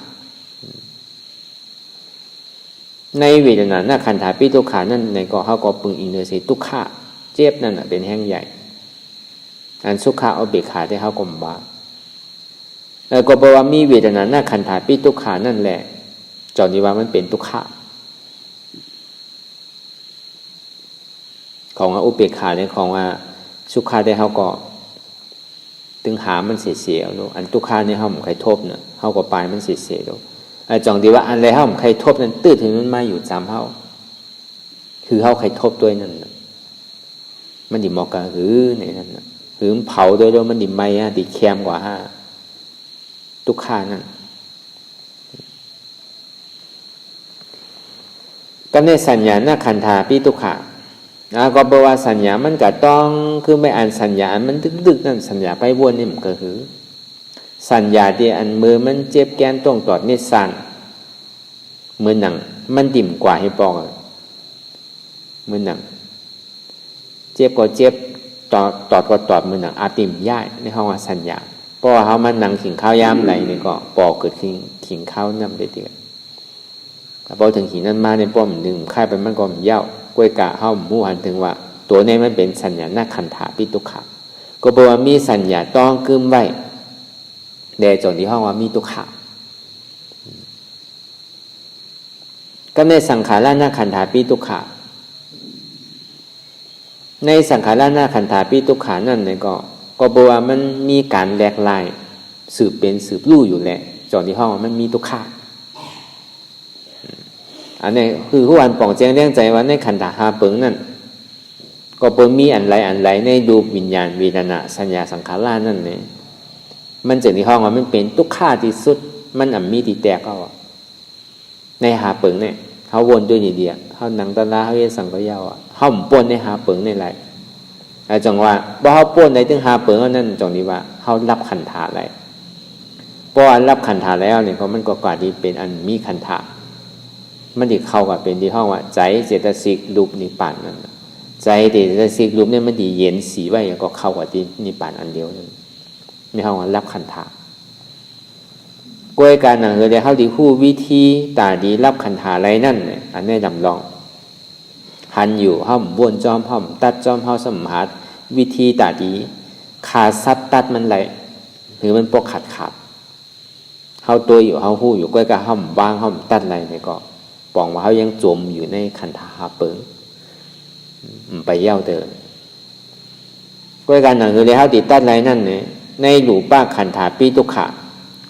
ในเวทนาขันธาปิทุกขานั่นในก็เขาก็ปึงอิงเนอเสทุกขะเจ็บนั่นเป็นแห้งใหญ่อันสุขะเอาเบกขาที่เขากลมบาแล้วก็บอกว่ามีเวทนาขันธาปิทุกขานั่นแหละจอนี้ว่ามันเป็นทุกขะ ของว่าอุเบกขาในของว่าสุขาได้เฮาก็ตึงหามันเสียๆลูกอันทุกขาในเฮาใครทบเนาะเฮาก็ปลายมันเสียๆลูกจองดีว่าอันใดเฮาใครทบนั้นตื้อถึงมันมาอยู่จำเฮาคือเฮาใครทบด้วยนั่นมันดิเหมาะกับหือในนั้นหือเผาโดยมันดิไม่ฮะดิแคมกว่าฮะทุกขานั่นก็ในสัญญาณขันธาปิทุกขาก็บอกว่าสัญญามันก็ต้องคือไม่อ่านสัญญามันดึกๆนั่นสัญญาไปวนนี่มันก็คือสัญญาที่อันมือมันเจ็บแกนต้องตอดนิสันมือหนังมันดิ่มกว่าให้ปองมือหนังเจ็บก็เจ็บตอดก็ตอดมือหนังอาติมย่ายในห้องว่าสัญญาเพราะว่าเขามันหนังขิงข้าวยามไหลนี่ก็ปอกเกิดขิงข้าวนำได้เดียวแต่พอถึงหินนั้นมาในป้อมหนึ่งค่ายไปมันก็เย่ากล้วยกะเฮ้าหมู่หันถึงว่าตัวนี้มันเป็นสัญญาณขันธาปิทุกขาก็บอกว่ามีสัญญาต้องกึมไว้เดจนที่ห้องว่ามีทุกขาก็ในสังขารนาขันธาปิทุกขาในสังขารนาขันธาปิทุกขานั่นเนี่ยก็บอกว่ามันมีการแหลกลายสืบเป็นสืบลู่อยู่แหละจนที่ห้องว่ามันมีทุกขาอันนี้คือผู้วันป่องแจ้งเรื่องใจว่าในขันธหาเปิงนั่นก็บ่มีอันไรในรูปวิญญาณเวทนาสัญญาสังขารนั่นเนี่ยมันจึงที่ห้องว่ามันเป็นทุกขาที่สุดมันมีที่แตกเอาในหาเปิงเนี่ยเขาวนด้วยนี่เดียวเขาหนังตะลาเขาเยสังก็ยาวเขาป่วนในหาเปิงในไรแต่จังว่าบ่เขาป่วนในถึงหาเปิงนั่นจังนี้ว่าเขารับขันธาอะไรเพราะรับขันธาแล้วเนี่ยก็มันก็กว่าที่เป็นอันมีขันธามันดีเข้ากับเป็นที่ห้องว่าใจเจตสิกรูปนิพพานนั่นใจเจตสิกรูปเนี่ยมันดีเย็นสีไว้ก็เข้ากับที่นิพพานอันเดียวนั่นในห้องว่ารับขันธากล้วยการหนังเลยเข้าดีคู่วิธีตาดีรับขันธาอะไรนั่นเนี่ยอันนี้ดำลองหันอยู่ห้อมวนจอมห้อมตัดจอมห้อสมหัสวิธีตาดีขาดซัดตัดมันไหลหรือมันปกขาดเข้าตัวอยู่เข้าหู้อยู่กล้วยการห้อมวางห้อมตัดอะไรเนี่ยก็ปองว่าเขายังจมอยู่ในขันธหาเปิงไปเย้าเดินก็การหนังคือในเขาติดตั้งไรนั่นเนี่ยในหลูป้าขันธาปิทุกขา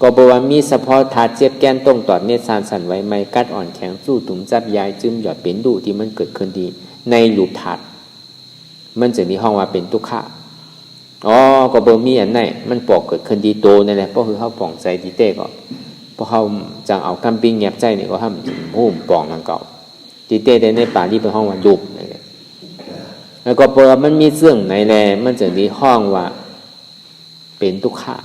ก็บอกว่ามีเฉพาะธาตุเจ็บแก้นต้งตอดเนตรสานสันไว้ไม่กัดอ่อนแข็งสู้ถุงจับยายจึมหยอดเป็นดูที่มันเกิดขึ้นดีในหลูธาตุมันจะมีห้องว่าเป็นทุกขาก็บอกมีอันไหนมันปอกเกิดขึ้นดีโตนั่นแหละเพราะคือเขาป่องใจดีเต้ก็เพราะเขาจังเอากำปิ้งแงบใจเนี่ยก็ทำหูปองนังเก่าตีเต้ในป่าที่เป็นห้องว่าดุบแล้วก็เพราะมันมีเสื่องไหนแลมันจึงที่ห้องว่าเป็นทุกขา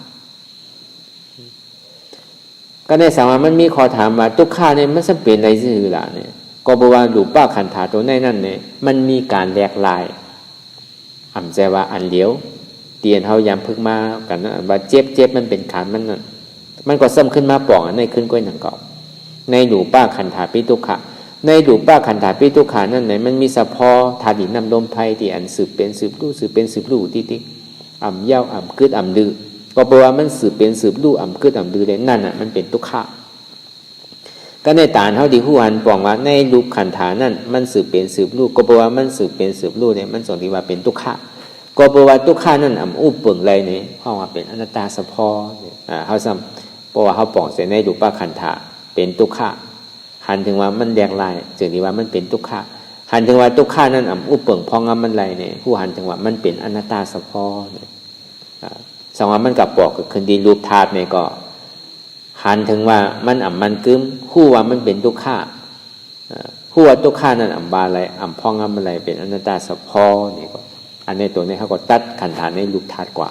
ก็ในสามารถมันมีข้อถามว่าทุกขาเนี่ยมันจะเป็นอะไรซื่อล่ะเนี่ยก็บอกว่าหลูป้าขันธาตัวในนั่นเนี่ยมันมีการแหลกลายใจว่าอันเดียวเตียนเขายามพึกมากันนะว่าเจ็บมันเป็นขานมันก็ซ้ำขึ้นมาป่องในขึ้นก้อยหนังเก่าในหลูป้าขันธาปิทุกขาในหลูป้าขันธาปิทุกขานั่นไหนมันมีเฉพาะธาตุดินน้ำลมไฟที่อันสืบเป็นสืบลู่สืบเป็นสืบลู่ติ๊กเย้ากึดดื้อก็แปลว่ามันสืบเป็นสืบลู่กึดดื้อเลยนั่นน่ะมันเป็นทุกขาก็ในฐานเท่าที่ผู้หันป่องว่าในรูปขันธานั่นมันสืบเป็นสืบลู่ก็แปลว่ามันสืบเป็นสืบลู่เนี่ยมันส่งที่ว่าเป็นทุกขาก็แปลว่าทุกขานั่นอุปเปิงเลยเนี่ยเพราะว่าเป็นอนัตตาเฉพาะเขาซ้ำเพราะว่าเขาป่องเสร็จในรูปขันธาเป็นทุกขาหันถึงว่ามันแดกลายจึงที่ว่ามันเป็นทุกขาหันถึงว่าทุกขานั่นอุปเปิงพองมันไรเนี่ยผู้หันถึงว่ามันเป็นอนัตตาเฉพาะสังว่ามันกับปอกกับคืนดีรูปธาตุเนี่ยก็หันถึงว่ามันมันกึ้มคู่ว่ามันเป็นทุกขาคู่ว่าทุกขานั่นบาอะไรพองมันไรเป็นอนัตตาเฉพาะนี่ก็อันในตัวนี้เขาก็ตัดขันธาในรูปธาตุกว่า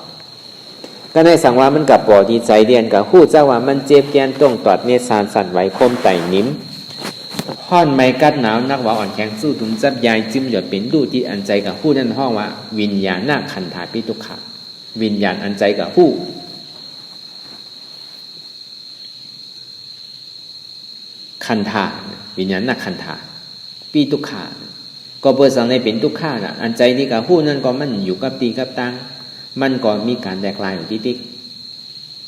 ก็ในสังว่ามันกับปอดีใจเดียนกับคู่เจ้าว่ามันเจ็บแกนต้องตอดเนสานสั่นไหวคมไต่นิ้มห้อนไม่กัดหนาวนักว่าอ่อนแข็งสู้ถุงจับยายจิ้มหยดเป็นดูที่อันใจกับคู่นั่นห้องว่าวิญญาณนาขันธาปิทุกขาวิญญาณอันใจกับคู่ขันธาวิญญาณนาขันธาปิทุกขาก็เปิดสังในเป็นทุกขาน่ะอันใจนี่กับคู่นั่นก็มันอยู่กับตีกับตังมันก็มีการแตกลายของติ๊ก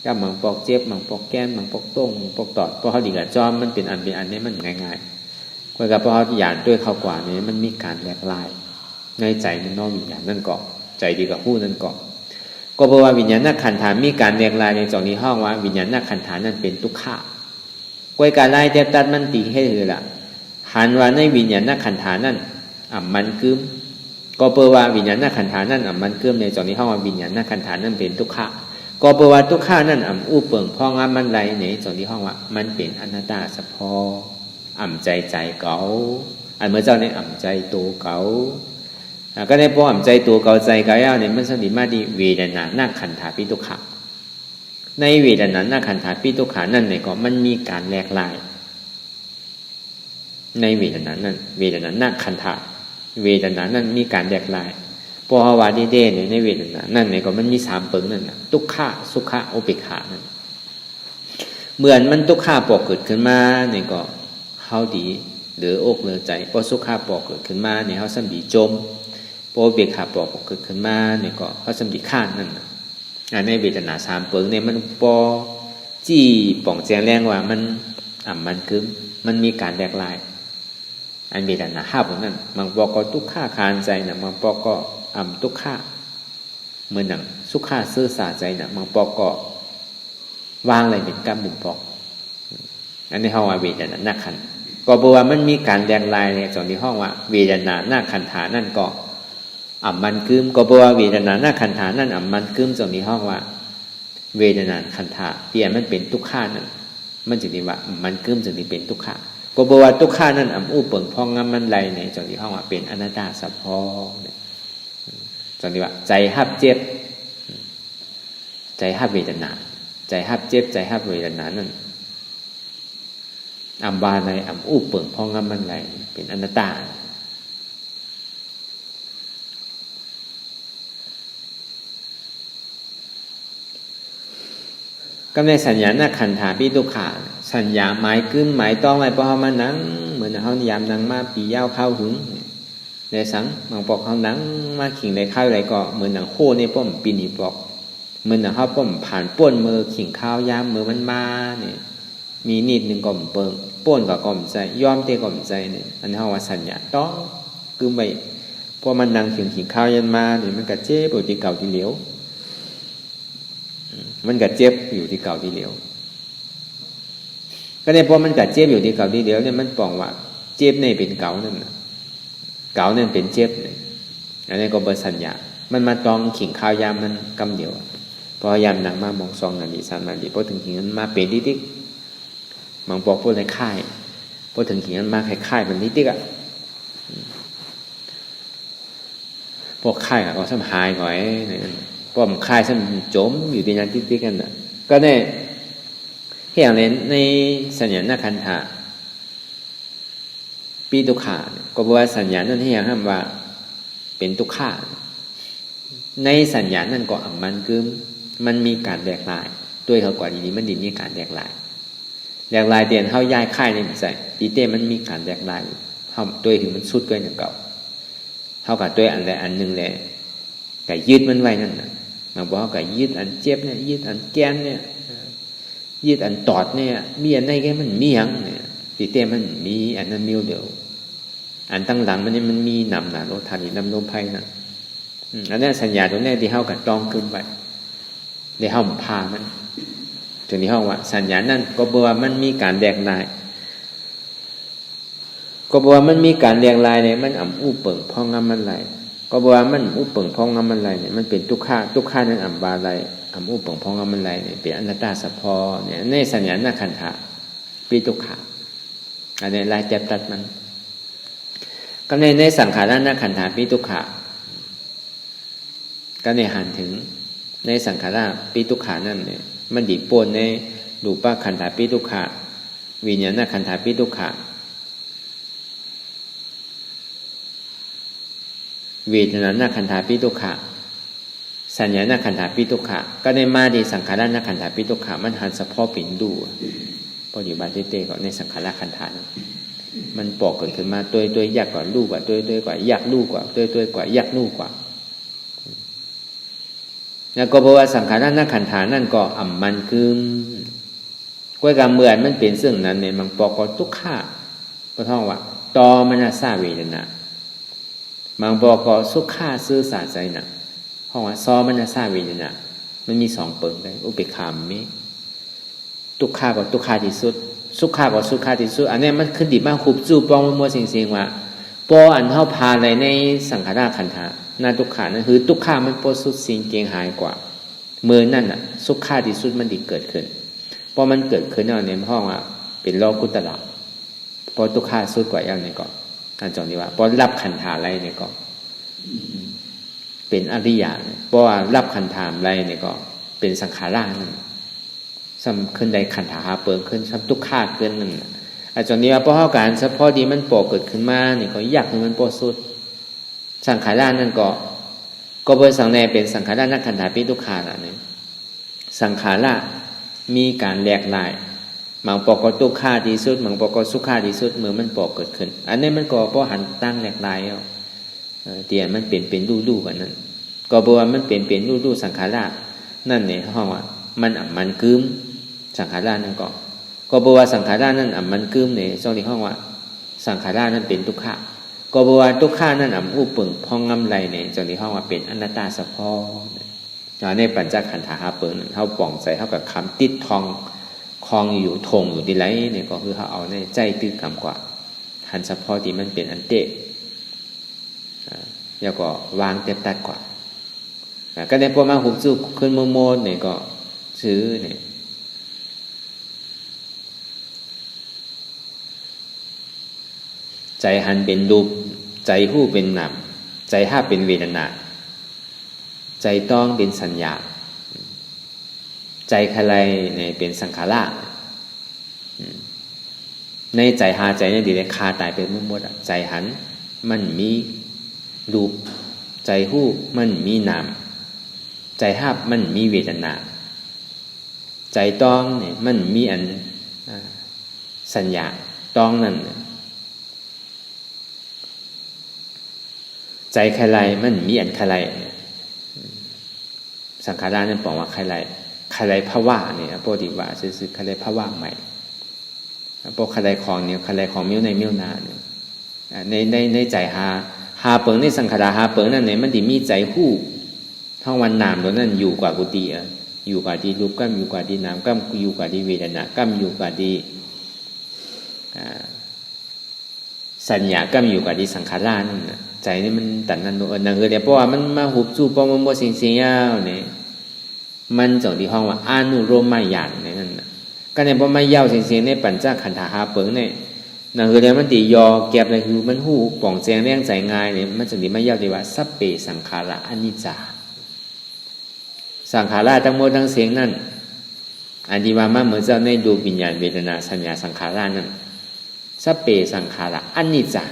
ก็มังปอกเจ็บมังปอกแก้มมังปอกต้งมังปอกตอดเพราะเขาดีกับจอมมันเป็นอันนี่มันง่ายๆก็กับเพราะเขาหยาดด้วยเขากว่านี้มันมีการแตกลาย ในใจมันนอกวิญญาณนั่นก็ใจดีกับผู้นั่นก็เพราะว่าวิญญาณขันธ์ฐานมีการแยกลายในจองนี้ห้องว่าวิญญาณขันธ์ฐานนั้นเป็นทุกขะกวยการไล่เทียบตัดมันตีให้เลยล่ะหันว่าในวิญญาณขันธ์ฐานนั้นมันกึมก็เพราะว่าวิญญาณขันธ์ฐานนั้นมันกึมในจองนี้ห้องว่าวิญญาณขันธ์ฐานนั้นเป็นทุกขะก็เพราะว่าทุกขะนั้นอู้เปิงพองมันไรในจองนี้ห้องว่ามันเป็นอนัตตาสะพอใจเก่าเมื่อเจ้าในใจตัวเก่าก็ได้พอใจตัวเก่าใจเก่าเนี่ยมันสติมาดีเวทนาหน้าขันธาปิทุกขะในเวทนาหน้าขันธาปิทุกขะนั่นเนี่ยก็มันมีการแหลกลายในเวทนานั้นเวทนาหน้าขันธาเวทนานั้นมีการแหลกลายพอวาดีเดเนี่ยในเวทนานั่นเนี่ยก็มันมี3เปิงนั่นนะทุกขะสุขะอุเบกขานั่นเหมือนมันทุกขะปอกเกิดขึ้นมาเนี่ยก็เฮาดีหรืออกเหลือใจพอสุขะปอกเกิดขึ้นมาเนี่ยเฮาสัมบีจมพอเบกขาปอกเกิดขึ้นมาเนี่ยก็เฮาสัมบีข้านนั่นน่ะในเวทนา3เปิงเนี่ยมันปอจี้ป่องแจงแรงว่ามันคือมันมีการแยกลายอันเวทนา5เปิงนั่นบางปอก็ทุกขะคานใจน่ะบางปอก็ทุกขะเหมือนหนังสุขะซื่อสาใจน่ะบางปอก็วางอะไรเป็นกรรมเป็นปอกอันนี้เฮาว่าเวทนาหน้าขันก็บอกว่ามันมีการแดงลายในส่วนที่ห้องว่าเวทนาหน้าขันธานั่นก็มันกึมก็บอกว่าเวทนาหน้าขันธานั่นมันกึมส่วนที่ห้องว่าเวทนาขันธาเปลี่ยนมันเป็นทุกขานั่นมันจึงได้ว่ามันกึมจึงได้เป็นทุกขาก็บอกว่าทุกขานั่นอู้เปิงพองงามมันไรในส่วนที่ห้องว่าเป็นอนัตตาสัพพอส่วนที่ว่าใจฮับเจ็บใจฮับเวทนาใจฮับเจ็บใจฮับเวทนานั่นบาในอู้เปิงพองงามมันไรเป็นอนัตตาก็ในสัญญาณขันธาปิทุกขาสัญญาหมายกึมหมายต้องไว้เพราะเขามานั่งเหมือนเขานิยามนั่งมาปียาวเข้าถึงในสังบางปอกเขานั่งมาขิงในข้าวอะไรก็เหมือนหนังโคในป้อมปีนีปอกเหมือนหนังเขาป้อมผ่านป้นมือขิงข้าวยามมือมันมาเนี่ยมีนิดหนึ่งก่อมเปิงป้นกับก่อมใจย้อมเตะก่อมใจเนี่ยอันนี้เขาว่าสัญญาต้องกึมไปพอมันนั่งขิงข้าวยันมาเนี่ยมันกระเจี๊ยบอยู่ที่เก่าที่เหลียวมันกระเจี๊ยบอยู่ที่เก่าที่เหลียวก็เนี่ยพอมันกระเจี๊ยบอยู่ที่เก่าที่เหลียวเนี่ยมันปองว่าเจี๊ยบเนี่ยเป็นเก่านั่นนะเก่าเนี่ยเป็นเจี๊ยบเนี่ยอันนี้ก็เป็นสัญญามันมาตองขิงข้าวยามมันกำเดียวพอยามนั่งมามอง2 นาที3 นาทีพอถึงขิงนั้นมาเป็นติ๊กบางปอกพวกในค่ายพอถึงขิงนั้นมาค่ายมันติ๊กอะพวกค่ายก็สำหายก่อยป้อมค่ายสำจมอยู่ที่นั้นติ๊กกันน่ะก็เนี่ยที่อย่างนี้ในสัญญาณขันธาปีทุกขาก็บอกว่าสัญญาณนั้นที่อย่างห้ามว่าเป็นทุกขาในสัญญาณนั้นก็มันคือมันมีการแยกลายด้วยเขากว่าดีๆมันดีมีการแยกลายเตียนเข้าย้ายค่ายในใจดีเต้มันมีการแยกลายเข้าด้วยถึงมันสุดเกินอย่างเก่าเข้ากับด้วยอันใดอันหนึ่งแหละไก่ยืดมันไว้นั่นนะบางบอกไก่ยืดอันเจ็บเนี่ยยืดอันแกนเนี่ยยืดอันตอดเนี่ยมีอันไหนแกมันมีอย่างเนี่ยดีเต้มันมีอันนั้นมีเดียวอันตั้งหลังมันนี่มันมีนำหนาโลธานีนำโลภัยนะอันนี้สัญญาตรงนี้ที่เข้ากับต้องขึ้นไปในห้องพามันถึงที่ห้องว่าสัญญานั่นก็บอกว่ามันมีการแดกลายก็บอกว่ามันมีการแดกลายเนี่ยมันอู้เปิงพองงามมันไหลก็บอกว่ามันอู้เปิงพองงามมันไหลเนี่ยมันเป็นทุกขานั้นบาไหลอู้เปิงพองงามมันไหลเนี่ยเป็นอนัตตาสัพพอเนี่ยในสัญญาณขันธะปีทุกขาอันนี้ลายจับตัดมันก็ในสังขารนขันธาปิทุกขะก็ในหันถึงในสังขารปิทุกขานั่นเนี่ยมันดีปนในรูปขันธาปิทุกขะวิญญาณขันธาปิทุกขะเวทนาขันธาปิทุกขะสัญญาขันธาปิทุกขะก็ในมาดีสังขารขันธาปิทุกขะมันหันเฉพาะปิ่นดูพอดีบาเต้ก็ในสังขารขันธามันปอกเกิดขึ้นมาตัวยากกว่าลูกกว่าตัวยกว่ายากลูกกว่าตัวยกว่ายากลูกกว่าแล้วก็เพราะว่าสังขารนั่นขันธานั่นก็มันคือก้วยกรรมเมื่อมันเป็นซึ่งนั้นเนี่ยมันปอกก็ทุกข้าก็ท่องว่าตอมนัสสาเวทนา บางบอกก็สุขาซื่อสาใจน่ะเพราะว่าซอมันน่ะซาเวทนามันมี2เปิงได้อุเบกขามีทุกขาก็ทุกขาที่สุดสุขาก็สุขาที่สุดอันนี้มันขึ้นดิมาคุบจูปองมัวๆเสียงๆว่าปออันเฮาพาอะไรในสังขารขันธะนั่นทุกขานั่นคือทุกขามันบ่สุดสิ่งเกงหายกว่าเมื่อนั่นน่ะสุขาที่สุดมันดิเกิดขึ้นพอมันเกิดขึ้นแล้วเนี่ยเพราะว่าเป็นโลกุตระพอทุกขาสุดกว่าอย่างนี้ก็อันจองนี้ว่าพอรับขันธะอะไรเนี่ยก็เป็นอริยะเพราะว่ารับขันธะอะไรเนี่ยก็เป็นสังขารนั่นซ้ำขึ้นได้ขันธะเปิดขึ้นซ้ำทุกขาเกินนั่นอาจารย์นี้ว่าพอเฮาการเฉพาะดีมันโปเกิดขึ้นมานี่ก็อยากให้มันโปสุดสังขารนั่นก็บ่สังแน่เป็นสังขารนักขันธาปิทุกขาล่ะนี่สังขารมีการแหลกหลายบางปอกก็ทุกขาที่สุดบางปอกก็สุขาที่สุดเมื่อมันปอกเกิดขึ้นอันนี้มันก็บ่หันตั้งแหลกหลายเอาเตียมันเป็นลู่ๆกันนั้นก็บ่ว่ามันเป็นลู่ๆสังขารนั่นนี่เฮาว่ามันกึมสังขารนั่นก็บอกว่าสังขารนั่นมันกึมเนี่ยช่วงที่ห้องว่าสังขารนั่นเป็นทุกขะก็บอกว่าทุกขานั่นอุปึงพองงำไรเนี่ยช่วงที่ห้องว่าเป็นอนัตตาสะพอในปัญจขันธาเปิงเขาป่องใส่เขากับคำติดทองคองอยู่ทงอยู่ที่ไรเนี่ยก็คือเขาเอาในใจตื้อกำกว่าหันสะพอที่มันเป็นอันเตะแล้วก็วางเต็มตัดกว่าก็ในพวกมาหุบจุกขึ้นโมดเนี่ยก็ซื้อเนี่ยใจหันเป็นรูปใจหู้เป็นนามใจห้าเป็นเวทนาใจต้องเป็นสัญญาใจอะไรเนี่ยเป็นสังขารในใจหาใจนี่ดีเลยคาตายไปหมดใจหันมันมีรูปใจหู้มันมีนามใจห้ามันมีเวทนาใจต้องเนี่ยมันมีอันสัญญาต้องนั่นใจใครไรมันมีอันใครไรสังขารนั่นบอกว่าใครไรภาวะเนี่ยปกติว่าซื้อใครไรภาวะใหม่พวกใครไรของเนี่ยใครไรของมิ้วในมิ้วนาเนี่ยในใจหาเปิงในสังขารหาเปิงนั่นเนี่ยมันดีมีใจหู้ทั้งวันนามตัวนั้นอยู่กว่ากุฏิอยู่กว่าที่รูปก็อยู่กว่าที่นามก็อยู่กว่าที่เวทนาก็อยู่กว่าที่สัญญาก็อยู่กว่าที่สังขารนั่นใจนี่มันตันนั่นนั่นคือเดี๋ยวเพราะว่ามันมาหุบจูปอมโมสิงเสียเนี่ยมันจงที่ห้องว่าอนุโลมมาหยาดเนี่ยนั่นก็เนี่ยพอมาเย้าเสียงในปัญจขันธาเปิงเนี่ยนั่นคือเดี๋ยวมันตียอแก็บเลยคือมันหูป่องแจงแรงใจง่ายเนี่ยมันจงที่มาเย้าที่ว่าสัพเพสังขาระอนิจจาสังขารทั้งหมดทั้งเสียงนั่นอันที่ว่ามาเหมือนเจ้าในดูวิญญาณเวทนาสัญญาสังขารนั่นสัพเพสังขาระอนิจจา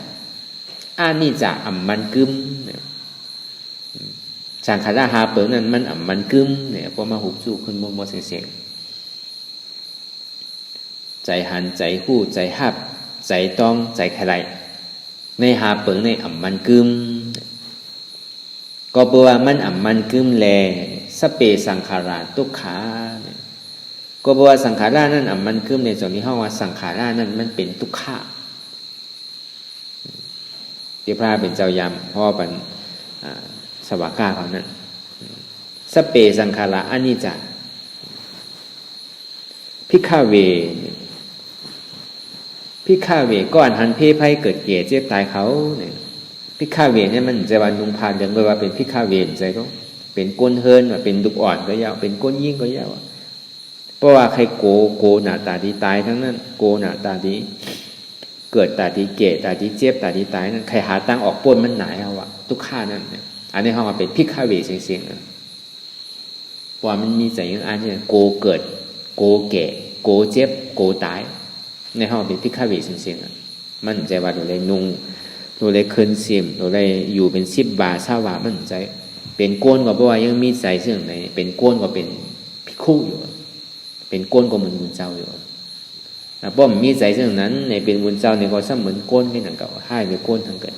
อานิจจามันกึมเนี่ยสังขารหาเปิงนั้นมันมันกึมเนี่ยพอมาหุบจู่ขึ้นโมเสียงใจหันใจหู้ใจหับใจต้องใจใครในหาเปิงในมันกึมก็แปลว่ามันมันกึมแลสเปสังขาราทุกขาก็แปลว่าสังขารานั้นมันกึมในส่วนที่ห้องว่าสังขารานั้นมันเป็นทุกขาที่พระเป็นเจ้ายำพ่อเป็นสวากาเขานั้นสเปสังขาระอนิจจาพิฆาเวก้อนหันเพไพ่เกิดเกียเจ็บตายเขาเนี่ยพิฆาเวเนี่ยมันจะวันนุงพานเดิมไปว่าเป็นพิฆาเวใจก็เป็นก้นเฮินว่าเป็นดุกอ่อนก็ยาวเป็นก้นยิ่งก็ยาวเพราะว่าใครโกหน้าตาดีตายทั้งนั้นโกหน้าตาดีเกิดตาดีเกะตาดีเจ็บตาดีตายนั่นใครหาตั้งออกป้นมันหนเอาอะทุกข้านั่นเนี่ยอันนี้เขามาเป็นพิฆาเวเสียงๆนะเพราะมันมีใจอย่างอันนี้โกเกิดโกแก่โกเจ็บโกตายในห้องเป็นพิฆาเวเสียงๆมันใจว่าตัวเลยนุงตัวเลยคืนเสียมตัวเลยอยู่เป็น10 บาท20 บาทมันใจเป็นโกนกว่าเพราะว่ายังมีใจเสื่องในเป็นโกนกว่าเป็นพิคุอยู่เป็นโกนกว่ามันบุญเจ้าอยู่ป้อมมีใจเรื่องนั้นในเป็นบุญเจ้าในก็เสมือนก้นแค่นั้นก็ให้ไปก้นทั้งเกิด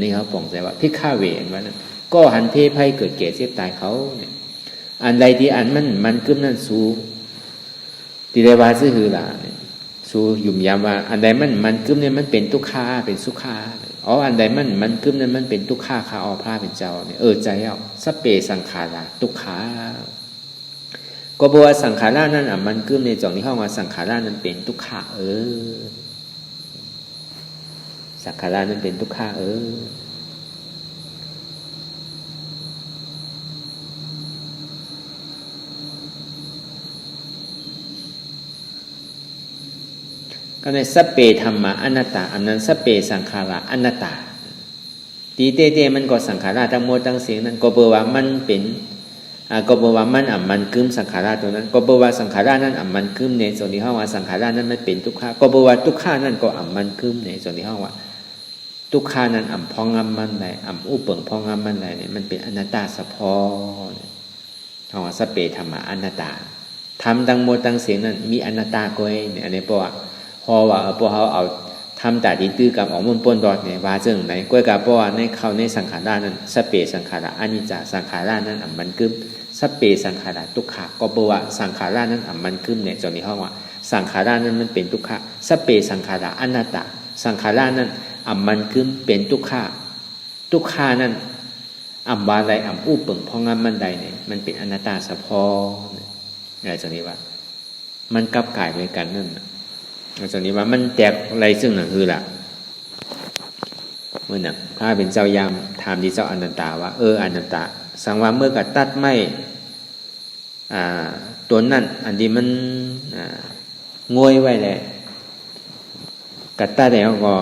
นี่เขาป่องใจว่าพิฆาเวรว่านั้นก็หันเพไพ่เกิดเกศเจ็บตายเขาเนี่ยอันใดที่อันมันกึ้มนั่นสู้ตีได้ว่าซื่อหือล่ะสู้ยุ่มยามว่าอันใดมันกึ้มเนี่ยมันเป็นทุกขาเป็นสุขา อ๋ออันใดมันกึมนั้นมันเป็นทุกขาข้าเอาพระเป็นเจ้าเนี่ยใจเอาสัพเพสังขาราทุกขาก็บอกว่าสังขารานั้นมันกึมในจองที่ห้องว่าสังขารานั้นเป็นทุกขาสังขารานั้นเป็นทุกขาก็ในสัพเพธรรมะอนัตตาอันนั้นสัพเพสังขาราอนัตตาตีเต้มันก็สังขาราทั้งหมดทั้งสิ่งนั้นก็บอกว่ามันเป็นก็บอกว่ามันกึมสังขาราตัวนั้นก็บอกว่าสังขารานั้นมันกึมในส่วนที่ห้องว่าสังขารานั้นมันเป็นทุกขาก็บอกว่าทุกขานั้นก็มันกึมในส่วนที่ห้องว่าทุกขานั้นพองำมันไหนอุปเปิงพองำมันไหนเนี่ยมันเป็นอนัตตาเฉพาะห้องว่าสัพเพธรรมะอนัตตาทำทั้งหมดทั้งสิ่งนั้นมีอนัตตาก็เนี่ยอันนี้เพราะว่าพอว่าพวกเขาเอาทำแต่ดีตื้อกับออกมุ่นป้นดอดเนี่ยว่าเรื่องไหนก้อยกับเพราะว่าในเขาในสังขารนั้นสัพเพสังขาราอนิจจสังขารนั้นมันกึมสัพเพสังขาราทุกขะก็บอกว่าสังขารนั้นมันกึมเนี่ยจนนี้ห้องว่าสังขารนั้นมันเป็นทุกขะสัพเพสังขาราอนัตตาสังขารนั้นมันกึมเป็นทุกขะทุกขานั้นวาไรอุปเปิงพองมันใดเนี่ยมันเป็นอนัตตาเฉพาะเนี่ยจนนี้ว่ามันกลับกลายไปกันนั่นตอนนี้ว่ามันแตกอะไรซึ่งนั่นคือล่ะเมื่อน่ะพระเป็นเจ้ายามถามดีเจ้าอนันตาว่าอนันตาสังว่าเมื่อกัดตัดไม่ตัวนั่นอันที่มันงวยไว้แหละกัดตัดแล้วก็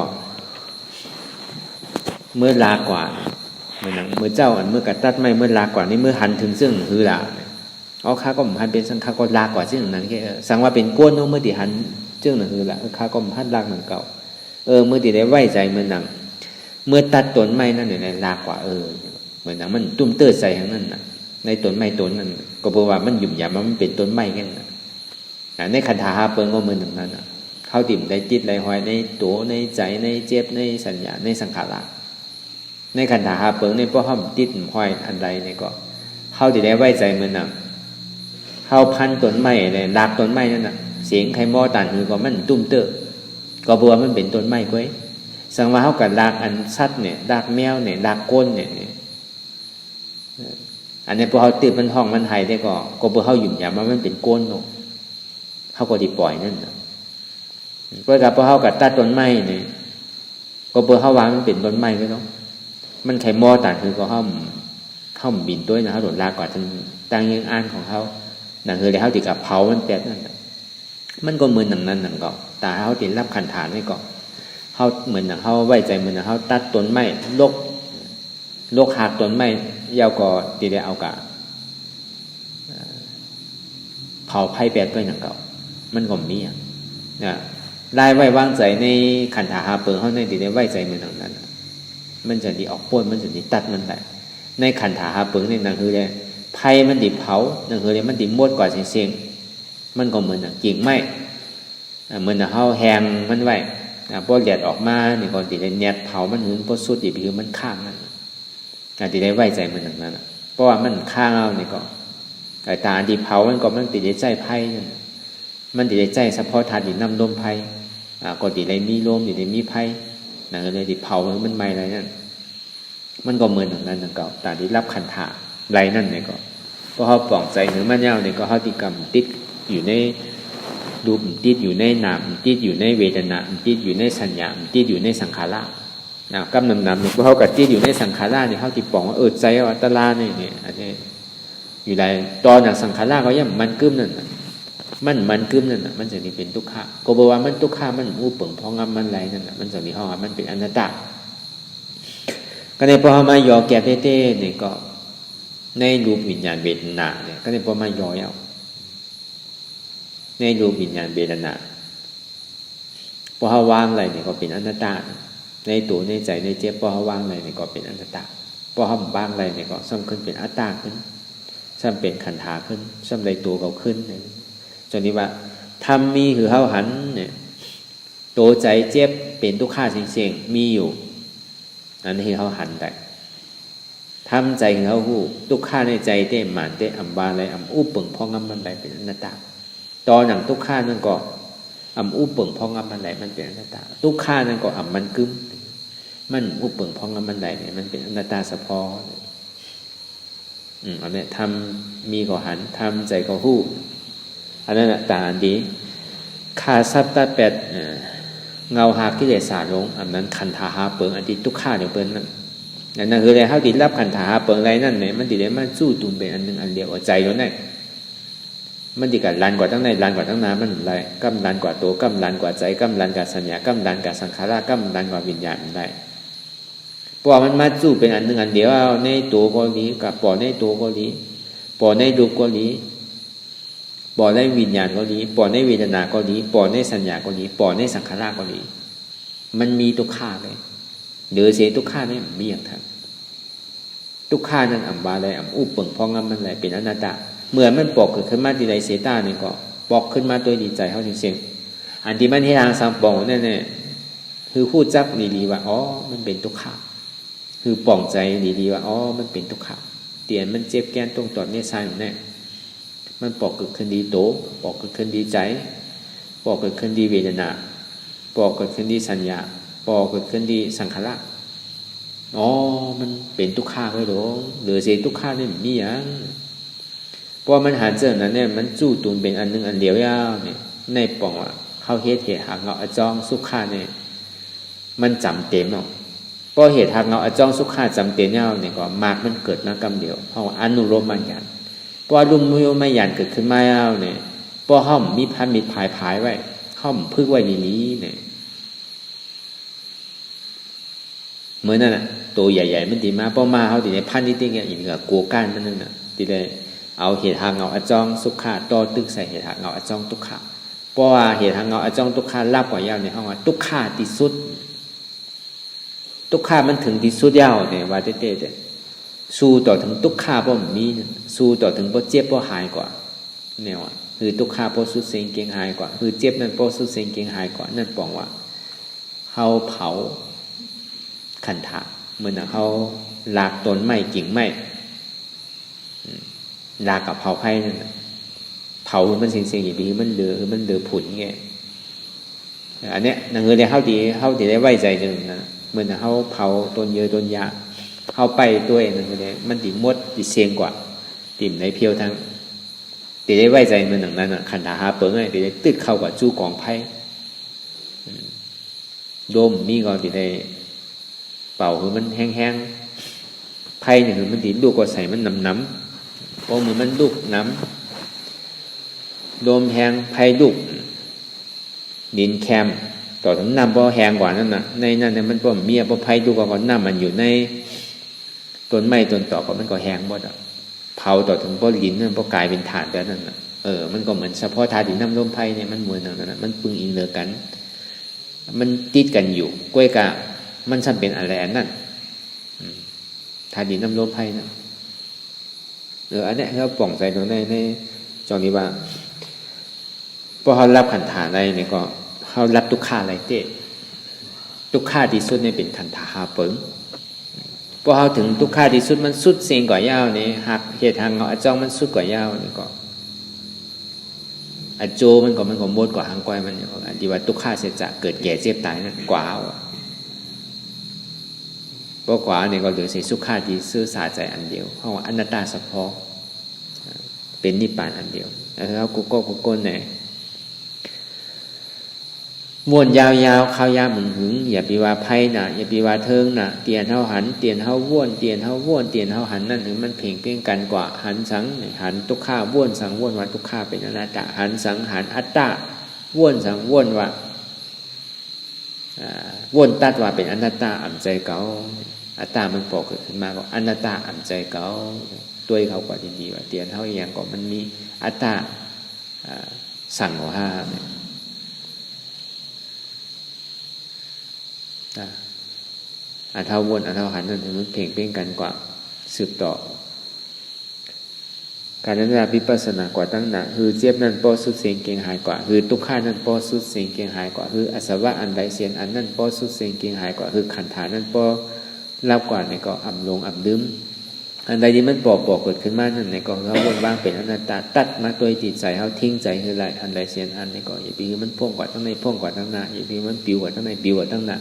เมื่อลากว่าเมื่อเจ้าอันเมื่อกัดตัดไม่เมื่อลากว่านี่เมื่อหันถึงซึ่งคือล่ะข้าก็หันเป็นสังฆาก็ลากว่าซึ่งนั้นแค่สังว่าเป็นก้นเมื่อที่หันเจ้าหนึ่งคือละข้าก็พัดลากหนังเก่าเมื่อที่ได้ไว้ใจเมื่อหนังเมื่อตัดต้นไม้นั่นเนี่ยลากกว่าเหมือนหนังมันตุ้มเตอร์ใส่ทั้งนั้นน่ะในต้นไม้ต้นนั้นก็เพราะว่ามันหยุ่มหยาบมันเป็นต้นไม้กันในคันธาหาเปิงก็เหมือนหนึ่งนั้นเข้าติ่มได้จิตได้หอยในตัวในใจในเจ็บในสัญญาในสังขารในคันธาหาเปิงในพวกห้อมติดหอยอันใดนี่ก็เข้าที่ได้ไว้ใจเมื่อหนังเข้าพันต้นไม้เลยลากต้นไม้นั่นน่ะเสียงใครมอตันคือก็มันตุ้มเตอก็บัวมันเป็นต้นไม้ก้อยสังว่าเขากับลากอันสัตว์เนี่ยลากแมวเนี่ยลากก้นเนี่ยอันนี้พอเขาตื่นมันห้องมันไห้ได้ก็บัวเขาหยุ่มหยาบมันเป็นก้นเนาะเขาก็ดีปล่อยนั่นนะก็กับพอเขากับตัดต้นไม้เนี่ยก็บัวเขาวางมันเป็นต้นไม้ก็เนาะมันใครมอตันคือก็เข้าบินตัวนะเขาโดดลากกว่าทั้งตั้งยังอ่านของเขานั่นคือเขาติดกับเผามันแปดนั่นมันก็เหมือนหนังนั้นหนังก็ตาเขาติดรับขันฐานนี่ก็เขาเหมือนหนังเขาไว้ใจเหมือนหนังเขาตัดต้นไม้โลกหักต้นไม้ยาวก็ตีได้เอากะเผาไผ่แปดก็หนังเก่ามันก็มีนะได้ไว้วางใจในขันฐานหาเปิงเขาในตีได้ไว้ใจเหมือนหนังนั้นมันจะดีออกป้นมันจะดีตัดมันได้ในขันฐานหาเปิงในหนังคือเลยไผ่มันดิเผาหนังคือเลยมันดิมดกว่าเสียงมันก็เหมือนกิ่งไม้เหมือนเขาแหงมันไว้พอแดดออกมาเนี่ยก่อนที่จะแยดเผามันหืนพอสุดอีกคือมันข้างมันอาจจะได้ไว้ใจมันอย่างนั้นเพราะว่ามันข้างเอาเนี่ยก็แต่ตาที่เผามันก็มันติดใจไผ่มันติดใจเฉพาะธาตุดินน้ำลมไผ่ก็ติดได้มีลมติดได้มีไผ่นั่นเลยที่เผามันไม่อะไรนั่นมันก็เหมือนอย่างนั้นอย่างเก่าตาที่รับขันธะไรนั่นเนี่ยก็เพราะเขาปล่องใจหรือมันเน่าเนี่ยก็เขาติดกรรมติดอยู่ในรูปติดอยู่ในนามติดอยู่ในเวทนาติดอยู่ในสัญญาติดอยู่ในสังขารกำนำเนี่ยเขากับติดอยู่ในสังขารเนี่ยเขาติดปล่องว่าใจว่าตะลาเนี่ยอันนี้อยู่ในตอนอย่างสังขารเขาย่ำมันกึ้มนั่นมันกึ้มนั่นมันจะนี่เป็นทุกขะก็บอกว่ามันทุกขะมันอู้เปิ่งพองำมันไรนั่นมันจะมีห้องมันเป็นอนัตตาก็ในพอมายอแก่เต้ๆเนี่ยก็ในรูปวิญญาณเวทนาเนี่ยก็ในพอมายอเอาในรูปวิญญาณเวทนาพอเขาวางอะไรเนี่ยก็เป็นอนัตตาในตัวในใจในเจ็บพอเขาวางอะไรเนี่ยก็เป็นอนัตตาพอเขาวางอะไรเนี่ยก็ซ้ำขึ้นเป็นอัตตาขึ้นซ้ำเป็นขันธาขึ้นซ้ำในตัวเขาขึ้นจนนี้ว่าทำมีคือเขาหันเนี่ยตัวใจเจ็บเป็นทุกข้าเสียงๆมีอยู่อันนี้เขาหันได้ทำใจเขาหูทุกข้าในใจเต้หมานเต้อัมบาอะไรอัมอุปเปิงพองำมันใดเป็นอนัตตาตอนหนังทุกข้านั่นก็อุปเปิงพองำมันใดมันเป็นอนัตตาทุกข้านั่นก็มันกึ้ม มันอุปเปิงพองกับมันใดเนี่ยมันเป็นอนัตตาเฉพาะอันนี้ทำมีก็หันทำใจก็หู้อันนั้นตาอันดีขาซับตาแปดเงาหากิเลสสาลงอันนั้นขันธาหาเปิงอันที่ทุกข้าเดี๋ยวเปิงนั่นนั่นคืออะไรเขาติดรับขันธาหาเปิงอะไรนั่นเนี่ยมันติดได้มันสู้ตุ่มเป็นอันหนึ่งอันเดียวใจแล้วเนี่ยมันติดกันลันกว่าทั้งในลันกว่าทั้งน้ำมันอะไรกำลันกว่าตัวกำลันกว่าใจกำลันกว่าสัญญากำลันกว่าสังขารกำลันกว่าวิญญาณได้พอมันมาสู้เป็นอันหนึ่งอันเดียวในตัวก็ดีกับปอในตัวก็ดีปอในรูปก็ดีปอในวิญญาณก็ดีปอในเวทนาก็ดีปอในสัญญาก็ดีปอในสังขารก็ดีมันมีทุกข้าเลยเดือเสียทุกข้าเนี่ยมีอย่างทั้งทุกข้านั้นอัมบาเลยอัมอุปเปิงพองมันอะไรเป็นอนัตตาเมื่อมันปอกขึ้นมาที่ใดเสตาเนี่ยก็ปอกขึ้นมาตัวดีใจเขาเสียงอันที่มันที่ทางสังปองนั่นเนี่ยคือพูดจับดีๆว่าอ๋อมันเป็นทุกข้าคือป่องใจดีๆว่าอ๋อมันเป็นทุกข้าเตียนมันเจ็บแกนตรงตอดเนี่ยใช่หรือเนี่ยมันปอกเกิดขึ้นดีโตปอกเกิดขึ้นดีใจปอกเกิดขึ้นดีเวทนาปอกเกิดขึ้นดีสัญญาปอกเกิดขึ้นดีสังขารอ๋อมันเป็นทุกข้าไว้หรอหรือเสียทุกข้าเนี่ยมีอย่างเพราะมันหาเจอนั้นเนี่ยมันจู่ตูนเป็นอันหนึ่งอันเดียวยาวเนี่ยในปองว่าเขาเหตุหาเงาอจองสุขข้าเนี่ยมันจำเต็มเนาะเพราะเหตุหาเงาอจองสุขข้าจำเต็มยาวเนี่ยก็มากมันเกิดมากำเดียวเพราะอนุโลมมันกันเพราะรุ่มมือไม่หยันเกิดขึ้นมายาวเนี่ยเพราะห้อมมีพันมีผายไว้ห้อมพึกไว้นี้เนี่ยเหมือนนั่นแหละตัวใหญ่ๆมันดีมาเพราะมาเขาตีในพันนิดเดียวอย่างกับกัวก้านมันนั่นน่ะตีได้เอาเหตุหาเงาอจองสุขาต่อตึกใส่เหตุหาเงาอจองทุกขาเพราะว่าเหตุหาเงาอจองทุกขาลับกว่ายาวในห้องว่าทุกขาที่สุดทุกขามันถึงที่สุดยาวเนี่ยว่าเต้ๆแต่สู้ต่อถึงทุกขาเพราะมีสู้ต่อถึงเพราะเจ็บเพราะหายกว่าเนี่ยว่าคือทุกขาเพราะสุดเซ็งเก่งหายกว่าคือเจ็บนั่นเพราะสุดเซ็งเก่งหายกว่านั่นปองว่าเขาเผาขันธะเหมือนเขาลากต้นไม้กิ่งไม้ลากกับเผาไผ่นั่นเผามันเสียงๆอย่างนี้มันเดือผุนไงอันเนี้ยนางเงยได้เข้าดีได้ไว้ใจจังนะเหมือนเขาเผาต้นเยอะต้นยาเข้าไปตัวเองนั่นเลยมันดีมดดีเสียงกว่าติ่มในเพียวทั้งตีได้ไว้ใจมันหนังนั้นขันธาหาเปิงไงตีได้ตึดเข้ากับจู้กองไผ่โดมมีก่อนตีได้เป่าคือมันแห้งๆไผ่เนี่ยคือมันตีลูกก็ใส่มันน้ำพอมือมันลูกน้ำโดมแห้งไผ่ลูกดินแคมต่อถึงน้ำพอแห้งกว่านั่นน่ะในนั้นเนี่ยมันพอเมียพอไผ่ลูกก็น้ำมันอยู่ในต้นไม้ต้นตอกก็มันก็แห้งหมดอ่ะเผาต่อถึงพอดินนั่นพอกลายเป็นถ่านแบบนั้นน่ะมันก็เหมือนเฉพาะธาตุดินน้ำลมไผ่เนี่ยมันเหมือนอย่างนั้นมันปึงอิงเลือกันมันติดกันอยู่กล้วยกะมันฉันเป็นอะไรนั่นธาตุดินน้ำลมไผ่นะอันนี้เขาป่องใจตรงในจองนี้ว่าพอเขารับขันธาอะไรเนี่ยก็เขารับทุกข้าอะไรเต้ทุกข้าที่สุดเนี่ยเป็นขันธาหาเปิงพอเขาถึงทุกข้าที่สุดมันสุดเสียงกว่ายาวนี่หักเหตุทางเงาจ้องมันสุดกว่ายาวนี่ก็อโจมันก็โมดกว่าหางก้อยมันอันที่ว่าทุกข้าเสียจะเกิดแก่เจ็บตายนั่นกว่าเพราะกว่าเนี่ยก็เหลือเสียสุขาที่ซื่อสาใจอันเดียวเพราะว่าอนัตตาเฉพาะเป็นนิพพานอันเดียวแล้วกุโก้เนี่ยม้วนยาวๆข้าวยามึงหึงอย่าปีว่าไพ่น่ะอย่าปีว่าเทิงน่ะเตียนเท่าหันเตียนเท่าว่วนเตียนเท่าว่วนเตียนเท่าหันนั่นถึงมันเพ่งเพ่งกันกว่าหันสังหันทุกข้าว่วนสังว่วนว่าทุกข้าเป็นอนัตตาหันสังหันอัตตาว่วนสังว่วนว่าว่วนตัดว่าเป็นอนัตตาอ่ำใจเก่าอัตตามันปอกขึ้นมาก็อนัตตาอ่ำใจเก่าตัวเขากว่าดีๆว่าเตียนเท่าอย่างก็มันมีอัตตาสั่งหัวห้าอันเท่าวนอันเท่าหันนั่นถึงมันเพ่งเพ่งกันกว่าสืบต่อการนั้นวิปัสสนากว่าตั้งหนาคือเจี๊ยบนั่นป้อสุดเสียงเกียงหายกว่าคือทุกข้านั่นป้อสุดเสียงเกียงหายกว่าคืออสวะอันใดเสียนอันนั่นป้อสุดเสียงเกียงหายกว่าคือขันธานั่นป้อรับกว่าในก็อ่ำลงอ่ำลืมอันใดที่มันปอกเกิดขึ้นมานั่นในก็เขาวนว่างเป็นอนัตตาตัดมาตัวจิตใจเขาทิ้งใจคือไรอันใดเสียนอันในก็อย่าไปคือมันพ่วงกว่าทั้งในพ่วงกว่าทั้งหน้าอย่าไปมันปิวกว่าทั้งในปิวกว่าทั้งหน้า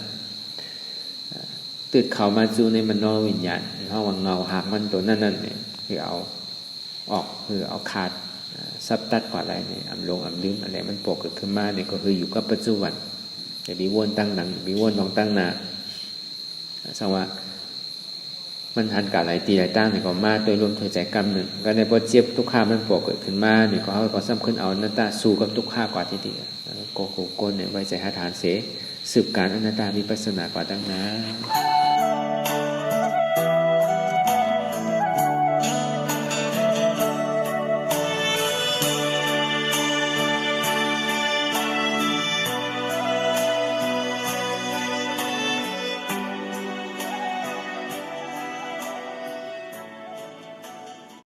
ตื่นเข้ามาสู่ในมโนวิญญาณเพราะว่าเงาหักมันตัวนั่นเนี่ยคือเอาออกคือเอาขาดซับตัดกว่าอะไรเนี่ยอำลงอำลืมอะไรมันปกเกิดขึ้นมาเนี่ยก็คืออยู่กับปัจจุบันอย่าบีวนตั้งหนังบีวนมองตั้งหน้าสังว่ามันหันกับอะไรตีอะไรตั้งเนี่ยก็มาโดยรวมถอยใจกรรมหนึ่งก็ในพอเจี๊ยบทุกข้ามันปกเกิดขึ้นมาเนี่ยก็เขาก็ซ้ำขึ้นเอาอนัตตาสู้กับทุกข้ากว่าที่ดีโกโก้ก้นเนี่ยไว้ใจหาฐานเสสืบการอนัตตาวิปัสสนากว่าตั้งนะ